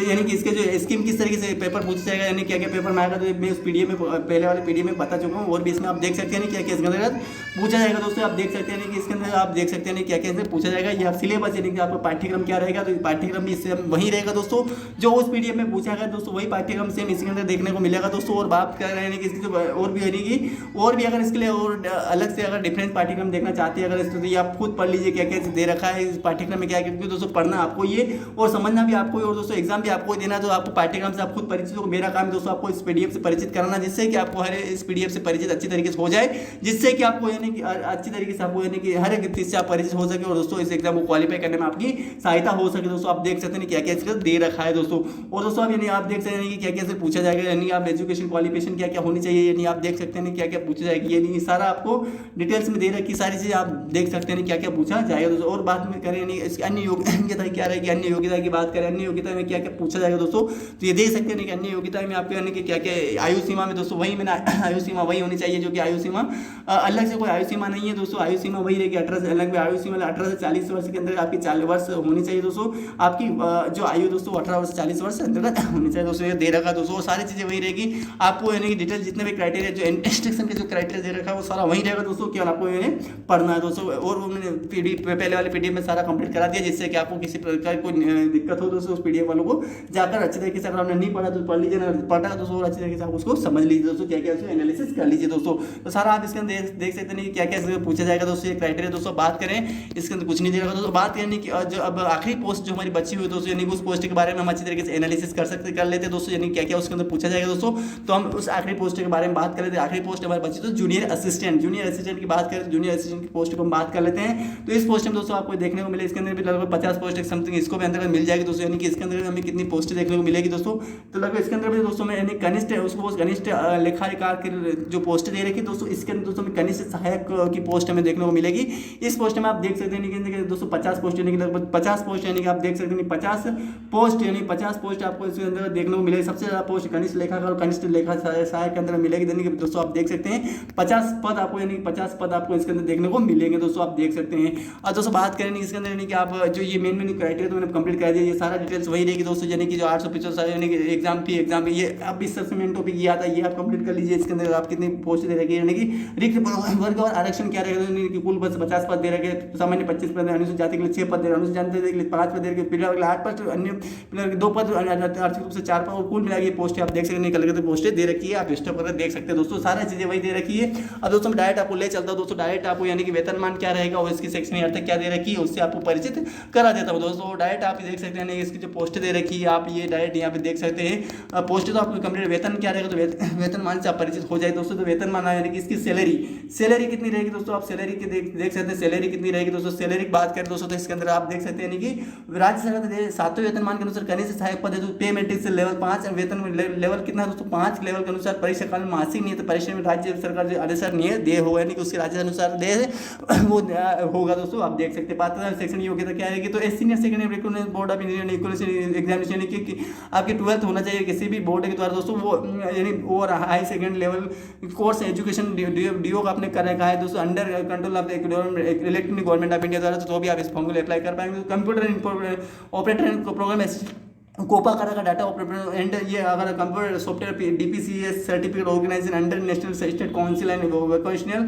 यानी कि इसके जो स्कीम किस तरीके से पेपर पूछा जाएगा, यानी क्या क्या पेपर में आएगा, तो मैं उस पीडीएफ में पहले वाले पीडीएफ में बता चुका हूँ। और भी इसमें आप देख सकते हैं क्या क्या इसके अंदर पूछा जाएगा दोस्तों, आप देख सकते हैं कि इसके अंदर आप देख सकते हैं क्या क्या इसमें पूछा जाएगा। ये आप सिलेबस यानी कि आपका पाठ्यक्रम क्या रहेगा, तो पाठ्यक्रम भी इससे वही रहेगा दोस्तों, जो उस पीडीएफ में पूछा गया दोस्तों वही पाठ्यक्रम सेम इसके अंदर देखने को मिलेगा दोस्तों। और बात कर रहे हैं कि इसकी जो और भी यानी कि और भी अगर इसके लिए और अलग से अगर डिफरेंट पाठ्यक्रम देखना चाहते हैं, अगर तो ये आप खुद पढ़ लीजिए क्या क्या दे रखा है इस पाठ्यक्रम में, क्या क्या दोस्तों पढ़ना आपको ये और समझना भी आपको, और दोस्तों एग्जाम भी आपको देना, तो आपको पाठ्यक्रम से आप खुद परिचित हो। मेरा काम दोस्तों आपको इस पीडीएफ से परिचित कराना, जिससे कि आपको हर इस पीडीएफ से परिचित अच्छी तरीके से हो जाए, जिससे कि आपको यानी कि अच्छी तरीके से आपको यानी कि हर एक चीज से आप परिचित हो सके और दोस्तों इस एग्जाम को क्वालिफाई करने में आपकी सहायता हो सके दोस्तों। आप देख सकते हैं क्या क्या इसका दे रखा है दोस्तों। और दोस्तों यानी आप देख सकते हैं कि क्या क्या से पूछा जाएगा, यानी आप एजुकेशन क्वालिफिकेशन क्या क्या होनी चाहिए, यानी आप देख सकते हैं क्या क्या पूछा जाएगा, यानी सारा आपको डिटेल्स में दे रखी सारी चीज़ आप देख सकते हैं क्या क्या पूछा जाएगा दोस्तों। और बात में करें यानी इसकी अन्य योग्यता क्या रहेगी, अन्य योग्यता की बात करें, अन्य योग्यता में क्या क्या पूछा जाएगा दोस्तों, तो ये देख सकते हैं कि अन्य योग्यता में आपके यानी कि क्या क्या आयु सीमा में दोस्तों वही मैंने आयु सीमा वही होनी चाहिए, जो कि आयु सीमा अलग से कोई आयु सीमा नहीं है दोस्तों, आयु सीमा वही रहेगी 18 से, अलग आयु सीमा 18 से 40 वर्ष के अंदर आपकी 40 वर्ष होनी चाहिए दोस्तों। आपकी जो आयु दोस्तों 18 वर्ष 40 वर्ष अंतर्गत होनी चाहिए दोस्तों, ये दे रखा दोस्तों। सारी चीज़ें वही रहेगी आपको, यानी कि डिटेल जितने भी क्राइटेरिया जो इंस्ट्रक्शन के जो क्राइटेरिया दे रखा है वो सारा वही रहेगा दोस्तों, केवल आपको ये पढ़ना है दोस्तों। और वो मैंने पहले वाले पीडीएफ में सारा कंप्लीट करा दिया, जिससे कि आपको किसी प्रकार कोई दिक्कत हो दोस्तों उस पीडीएफ वालों को जाकर अच्छी तरीके से, अगर आपने नहीं पढ़ा तो पढ़ लीजिए, पढ़ा दोस्तों और अच्छी तरीके से आप उसको समझ लीजिए दोस्तों, क्या क्या उसको एनालिसिस कर लीजिए दोस्तों। तो सारा आप इसके अंदर देख सकते हैं कि क्या क्या इसमें पूछा जाएगा दोस्तों, ये क्राइटेरिया दोस्तों। बात करें इसके अंदर कुछ नहीं दे रखा दोस्तों। बात करें कि जो अब आखिरी पोस्ट जो हमारी बची हुई दोस्तों, यानी उस पोस्ट के बारे में हम अच्छी तरीके से एनालिसिस कर लेते हैं दोस्तों, यानी क्या क्या उसके अंदर पूछा जाएगा दोस्तों। तो हम उस आखिरी पोस्ट के बारे में बात कर लेते हैं। आखिरी पोस्ट हमारी बची तो जूनियर असिस्टेंट की बात करें तो जूनियर असिस्टेंट की पोस्ट को हम बात कर लेते हैं। तो इस पोस्ट में दोस्तों आपको देखने को मिले, इसके अंदर भी लगभग 50 पोस्ट समथिंग इसको भी अंदर मिल जाएगी दोस्तों, यानी कि इसके अंदर हमें कितनी पोस्ट देखने को मिलेगी दोस्तों। तो लगभग इसके अंदर भी दोस्तों में यानी कनिष्ठ उसको कनिष्ठ लेखाकार की जो पोस्ट दे रखी दोस्तों, इसके अंदर दोस्तों में कनिष्ठ सहायक की पोस्ट हमें देखने को मिलेगी। इस पोस्ट में आप देख सकते हैं दोस्तों 50 पोस्ट यानी कि लगभग 50 पोस्ट, यानी कि आप देख सकते हैं 50 पोस्ट यानी 50 पोस्ट आपको इसके अंदर देखने को मिलेगी। सबसे ज़्यादा पोस्ट कनिष्ठ लेखाकार और कनिष्ठ लेखा सहायक के अंदर मिलेगी, यानी कि दोस्तों आप देख सकते हैं 50 पद आपको, यानी 50 पद आपको इसके अंदर देखने को मिलेंगे दोस्तों, आप देख सकते हैं। और दोस्तों बात करें इसके अंदर यानी कि आप जो ये मेन क्राइटेरिया तो मैंने कंप्लीट कर दिया, ये सारा डिटेल्स वही रहेगी दोस्तों, यानी कि जो 875 यानी कि एग्जाम ये अब इस सबसे मेन टॉपिक ये आता है, ये आप कंप्लीट कर लीजिए। इसके अंदर आप कितनी पोस्ट दे रखी है, यानी कि रिक्त वर्ग और आरक्षण क्या रहेगा, यानी कि कुल बस 50 पद दे रखे, सामान्य 25 पद, अनुसूचित जाति के लिए 6 पद दे रहे, अनुसूचित जाति के लिए 5 पद दे रखे, पिलर के लिए 8 पद, अन्य पिलर के 2 पद, आर्थिक रूप से 4 पद, और कुल मिला के पोस्ट आप देख सकते हैं निकल के पोस्टें दे रखी है, आप स्टॉप करके देख सकते हैं दोस्तों, सारी चीजें वही दे रखी है। अब दोस्तों मैं डायरेक्ट आपको ले चलता हूं दोस्तों, डायरेक्ट आपको यानी कि वेतनमान क्या रहेगा और इसकी सेक्शन अर्थ क्या दे रखी है उससे आपको परिचित करा देता हूं दोस्तों। डायरेक्ट आप देख सकते हैं इसकी जो पोस्ट दे रखी है, आप ये डायरेक्ट यहाँ पे देख सकते हैं पोस्ट, तो आपको कंप्लीट वेतन क्या रहेगा, तो वेतनमान से आप परिचित हो जाए दोस्तों। तो वेतनमान यानी कि इसकी सैलरी कितनी रहेगी दोस्तों, आप सैलरी की देख सकते हैं सैलरी कितनी रहेगी दोस्तों। सैलरी की बात करें दोस्तों तो इसके अंदर आप देख सकते हैं कि राज्य सरकार 7वें वेतनमान के अनुसार कनिष्ठ सहायक पद है, तो पे मैट्रिक्स लेवल 5 वेतन लेवल कितना दोस्तों 5 लेवल के अनुसार परीक्षा काल में मासिक नियत परीक्षा में राज्य सरकार जो अनुसार नियत दे होगा, यानी कि उसके राज्य अनुसार दे वो होगा दोस्तों, आप देख सकते हैं। पात्रता सेक्शन योग्यता क्या है, तो senior secondary recruitment board of engineering examination यानी कि आपकी 12th होना चाहिए किसी भी बोर्ड के द्वारा दोस्तों, वो यानी और high second level course education DO का आपने कर रखा है दोस्तों, under control of electronic government of India द्वारा, तो भी आप इस फॉर्म को अप्लाई कर पाएंगे। कंप्यूटर ऑपरेटर प्रोग्राम कोपा का डाटा ऑपरेटर एंड ये अगर computer software DPCS certificate organisation under national state council and vocational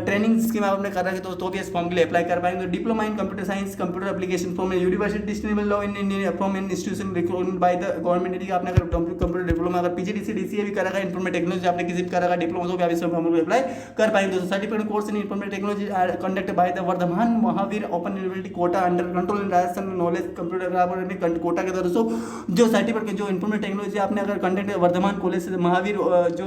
training scheme आपने कर रखा है तो भी इस फॉर्म के लिए अप्लाई कर पाएंगे। Diploma in computer science computer application from university district law in India from an institution recognised by the government, आपने अगर कंप्यूटर डिप्लोमा अगर पीजीडीसी डीसीए भी कर रखा है, इन्फॉर्मेशन टेक्नोलॉजी आपने किसी भी कर रखा है डिप्लोमा, तो भी आप इस फॉर्म को अप्लाई कर पाएंगे दोस्तों। Certificate course in information technology conducted by the Vardhman Mahaveer open university Kota under control in Rajasthan knowledge computer Kota के द्वारा दोस्तों जो सर्टिफिकेट जो इन्फॉर्मेशन टेक्नोलॉजी आपने अगर कंडक्ट वर्धमान कॉलेज से महावीर जो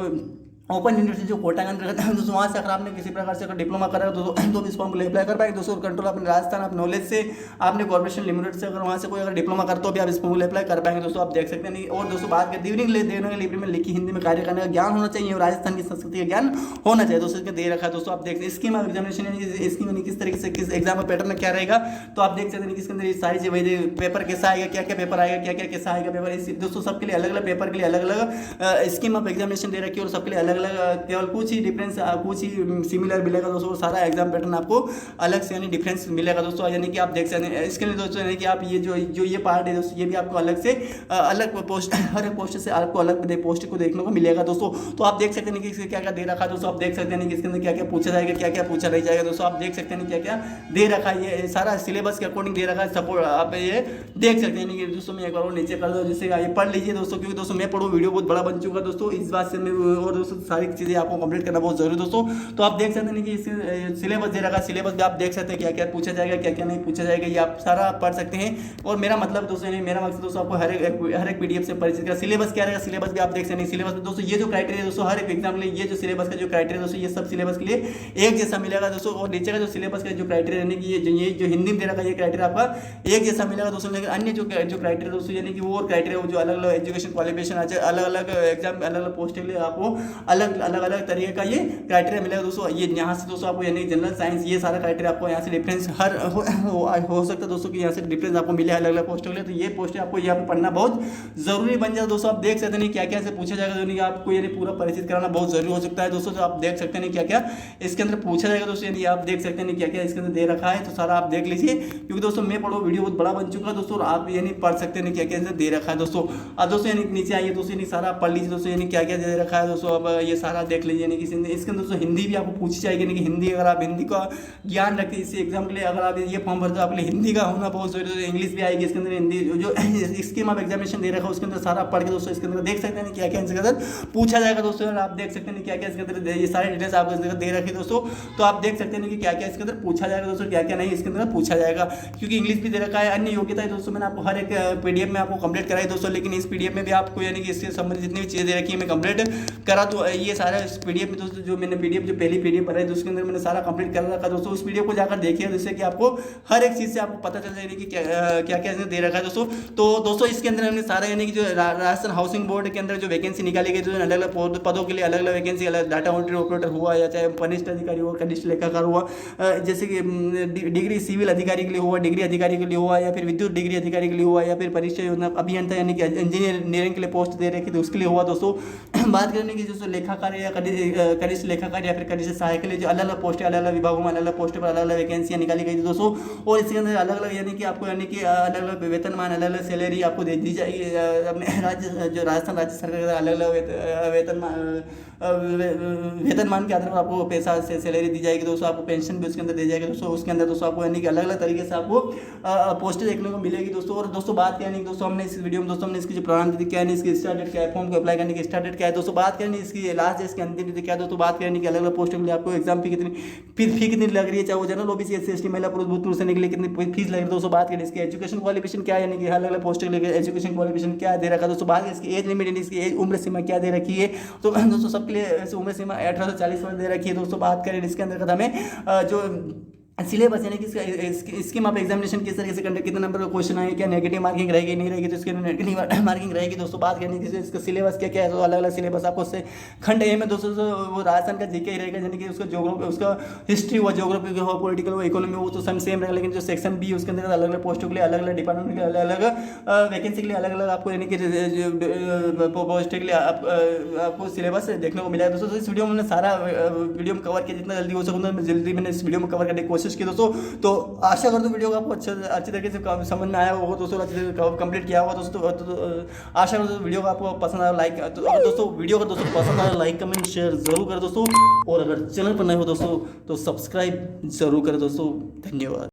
ओपन यूनिवर्सिटी जो कोटा के अंदर रहता है दोस्तों, वहाँ से अगर आपने किसी प्रकार से अगर डिप्लोमा करा है तो भी इस फॉर्म को अप्लाई कर पाएंगे दोस्तों। कंट्रोल अपने राजस्थान आप नॉलेज से आपने कॉर्पोरेशन लिमिटेड से अगर वहाँ से कोई अगर डिप्लोमा करते हो भी आप इस फॉर्म को अप्लाई कर पाएंगे दोस्तों, आप देख सकते हैं। नहीं और दोस्तों बात करते देवनागरी में लिखी हिंदी में कार्य करने का ज्ञान होना चाहिए और राजस्थान की संस्कृति का ज्ञान होना चाहिए दोस्तों, इसमें दे रखा है दोस्तों। आप देख सकते हैं स्कीम ऑफ एग्जामिनेशन यानी स्कीम यानी किस तरीके से किस एग्जाम का पैटर्न क्या रहेगा, तो आप देख सकते हैं कि इसके अंदर ये सारी चीजें पेपर कैसा आएगा, क्या क्या पेपर आएगा, क्या क्या कैसा आएगा पेपर, दोस्तों सबके लिए अलग अलग पेपर के लिए अलग अलग स्कीम ऑफ एग्जामिनेशन दे रखी है और सबके लिए अलग अलग केवल कुछ ही डिफरेंस कुछ ही सिमिलर मिलेगा दोस्तों। सारा एग्जाम पैटर्न आपको अलग से यानी डिफरेंस मिलेगा दोस्तों, यानी कि आप देख सकते हैं इसके लिए दोस्तों यानी कि आप ये जो ये पार्ट है दोस्तों ये भी आपको अलग से अलग पोस्ट हर एक पोस्ट से आपको अलग पोस्ट को देखने को मिलेगा दोस्तों। तो आप देख सकते हैं कि इसके क्या क्या दे रखा है दोस्तों, आप देख सकते हैं कि इसके अंदर क्या क्या पूछा जाएगा, क्या क्या पूछा नहीं जाएगा दोस्तों, आप देख सकते हैं क्या क्या दे रखा है, ये सारा सिलेबस के अकॉर्डिंग दे रखा है। सपोर्ट आप ये देख सकते हैं कि दोस्तों मैं एक बार नीचे कर दो जिससे ये पढ़ लीजिए दोस्तों, क्योंकि दोस्तों मैं पढ़ूँ वीडियो बहुत बड़ा बन चुका दोस्तों, इस बात से मैं और दोस्तों सारी चीज़ें आपको कंप्लीट करना बहुत जरूरी दोस्तों। तो आप देख सकते हैं कि सिलेबस दे रखा है, सिलेबस भी आप देख सकते हैं क्या क्या पूछा जाएगा, क्या क्या नहीं पूछा जाएगा, ये आप सारा पढ़ सकते हैं। और मेरा मतलब दोस्तों मेरा मकसद दोस्तों आपको हर एक पीडीएफ से परिचित करा। सिलेबस क्या रहेगा, सिलेबस भी आप देख सकते हैं। सिलेबस में दोस्तों ये जो क्राइटेरिया दोस्तों हर एक एग्जाम के लिए ये जो सिलेबस का जो क्राइटेरिया दोस्तों ये सब सिलेबस के लिए एक जैसा मिलेगा दोस्तों। और नीचे का जो सिलेबस का जो क्राइटेरिया यानी कि ये जो हिंदी में दे रखा है ये क्राइटेरिया आपका एक जैसा मिलेगा दोस्तों। लेकिन अन्य जो क्राइटेरिया दोस्तों यानी कि वो क्राइटेरिया जो अलग अलग एजुकेशन क्वालिफिकेशन अलग अलग एग्जाम अलग अलग पोस्ट के लिए आपको अलग अलग तरीके का ये क्राइटेरिया मिलेगा दोस्तों। ये यहाँ से दोस्तों आपको यानी जनरल साइंस ये सारा क्राइटेरिया आपको यहाँ से डिफरेंस हर हो सकता है दोस्तों कि यहाँ से डिफरेंस आपको मिले अलग अलग पोस्टों के लिए। तो ये पोस्ट आपको यहाँ पर पढ़ना बहुत जरूरी बन जाता है दोस्तों। आप देख सकते हैं क्या क्या से पूछा जाएगा, यानी कि आपको यानी पूरा परिचित कराना बहुत जरूरी हो सकता है दोस्तों। तो आप देख सकते हैं क्या क्या इसके अंदर पूछा जाएगा दोस्तों, यानी आप देख सकते हैं क्या क्या इसके अंदर दे रखा है। तो सारा आप देख लीजिए, क्योंकि दोस्तों मैं पढ़ो वीडियो बहुत बड़ा बन चुका है दोस्तों, आप यानी पढ़ सकते हैं क्या क्या इसमें दे रखा है दोस्तों। अब दोस्तों यानी नीचे आइए दोस्तों, यानी सारा पढ़ लीजिए दोस्तों, यानी क्या क्या दे रखा है दोस्तों। अब ये सारा देख लीजिए, यानी कि इसके अंदर दोस्तों हिंदी भी आपको पूछी जाएगी, यानी कि हिंदी अगर आप हिंदी का ज्ञान रखते हैं इसी एग्जाम के लिए, अगर आप ये फॉर्म भरते हो आपके लिए हिंदी का होना बहुत जरूरी है। इंग्लिश भी आएगी इसके अंदर, हिंदी जो स्कीम ऑफ एग्जामिनेशन दे रखा है उसके अंदर सारा पढ़ के दोस्तों इसके अंदर देख सकते हैं क्या क्या इसके अंदर पूछा जाएगा दोस्तों। आप देख सकते हैं क्या क्या इसके अंदर ये सारे डिटेल्स आपको इसके अंदर दे रखी है दोस्तों। तो आप देख सकते हैं कि क्या क्या इसके अंदर पूछा जाएगा दोस्तों, क्या क्या नहीं इसके अंदर पूछा जाएगा, क्योंकि इंग्लिश भी दे रखा है। अन्य योग्यता है दोस्तों मैंने आपको हर एक पीडीएफ में आपको कंप्लीट कराई दोस्तों, लेकिन इस पीडीएफ में भी आपको यानी कि इससे संबंधित जितनी भी चीज़ें दे रखी है मैं कंप्लीट करा। तो ये सारा इस पीडीएफ में दोस्तों जो मैंने पीडीएफ जो पहली पीडीएफ बनाई तो उसके अंदर मैंने सारा कंप्लीट कर रखा दोस्तों। उस वीडियो को जाकर देखिए जिससे कि आपको हर एक चीज़ से आपको पता चल जाएगी कि क्या क्या इसने दे रखा है दोस्तों। तो दोस्तों इसके अंदर हमने सारा यानी कि जो राजस्थान हाउसिंग बोर्ड के अंदर जो वैकेंसी निकाली गई, जो अलग अलग पदों के लिए अलग अलग वैकेंसी, अलग डाटा एंट्री ऑपरेटर हुआ या चाहे वरिष्ठ अधिकारी हुआ, कनिष्ठ लेखाकार हुआ, जैसे कि डिग्री सिविल अधिकारी के लिए हुआ, डिग्री अधिकारी के लिए हुआ, या फिर विद्युत डिग्री अधिकारी के लिए हुआ, या फिर परिचय अभियंता यानी कि इंजीनियरिंग के लिए पोस्ट दे रखी थी उसके लिए हुआ दोस्तों। बात करने की दोस्तों लेखाकार या कनिष्ठ लेखाकार या फिर कनिष्ठ सहायक के लिए जो अलग अलग पोस्ट अलग अलग विभागों में अलग अलग पोस्ट पर अलग अलग वैकेंसियाँ निकाली गई थी दोस्तों। और इसके अंदर अलग अलग यानी कि आपको यानी कि अलग अलग वेतनमान अलग अलग सैलरी आपको दे दी जाएगी। अपने राज्य जो राजस्थान राज्य सरकार का अलग अलग वेतनमान के आधार पर आपको पैसा से सैलरी दी जाएगी दोस्तों। आपको पेंशन भी उसके अंदर दी जाएगी दोस्तों। उसके अंदर दोस्तों आपको यानी कि अलग अलग तरीके से आपको पोस्टें देखने को मिलेगी दोस्तों। और दोस्तों बात क्या है दोस्तों हमने इस वीडियो में दोस्तों हमने इसकी जो प्रारंभ तिथि क्या है, इसकी स्टार्ट डेट क्या है, फॉर्म को अप्लाई करने की स्टार्ट डेट क्या है दोस्तों, बात करें इसकी लास्ट डेट इसकी अंतिम तिथि क्या है दोस्तों, बात करें कि अलग अलग पोस्टों के लिए आपको एग्जाम फी कितनी लग रही है, चाहे वो जनरल ओबीसी एससी एसटी महिला पुरुष भूतपूर्व सैनिक के लिए कितनी फीस लग रही है दोस्तों। बात करें इसकी एजुकेशन क्वालिफिकेशन क्या है, यानी कि अलग अलग पोस्ट के लिए एजुकेशन क्वालिफिकेशन क्या दे रखा है दोस्तों। बात करें इसकी एज लिमिट यानी इसकी एज उम्र सीमा क्या दे रखी है, तो दोस्तों सबके लिए उम्र सीमा 18 से 40 वर्ष दे रखी है दोस्तों। बात करें इसके अंदर हमें जो सिलेबस यानी कि स्कीम ऑफ एग्जामिनेशन किस तरीके से कंडक्ट, कितने नंबर का क्वेश्चन आएंगे, क्या नेगेटिव मार्किंग रहेगी नहीं रहेगी, तो इसके नेगेटिव मार्किंग रहेगी दोस्तों। बात करनी है इसका सिलेबस क्या क्या है, तो अलग अलग सिलेबस आपको उससे खंड ए में दोस्तों वो राजस्थान का जीके ही रहेगा, यानी कि उसका ज्योग्राफी उसका हिस्ट्री हुआ, ज्योग्राफी हो, पॉलिटिकल हो, इकोनॉमी हो, तो सेम रहेगा। लेकिन जो सेक्शन बी उसके अंदर अलग अलग पोस्टों के लिए अलग अलग डिपार्टमेंट के अलग अलग वैकेंसी के लिए अलग अलग आपको यानी कि पोस्ट के लिए आपको सिलेबस देखने को मिला है दोस्तों। इस वीडियो में सारा वीडियो में कवर किया जितना जल्दी हो सकता है जल्दी मैंने इस वीडियो में कवर करने की कोशिश की दोस्तों। तो आशा करता हूँ वीडियो को आपको अच्छे तरीके से समझ में आया होगा दोस्तों, अच्छे से कंप्लीट किया होगा दोस्तों। तो आशा करता हूँ वीडियो को आपको पसंद आया, लाइक तो अगर दोस्तों वीडियो को दोस्तों पसंद आया लाइक कमेंट शेयर जरूर करें दोस्तों। और अगर चैनल पर नए हो दोस्तों तो सब्सक्राइब जरूर करें दोस्तों। धन्यवाद।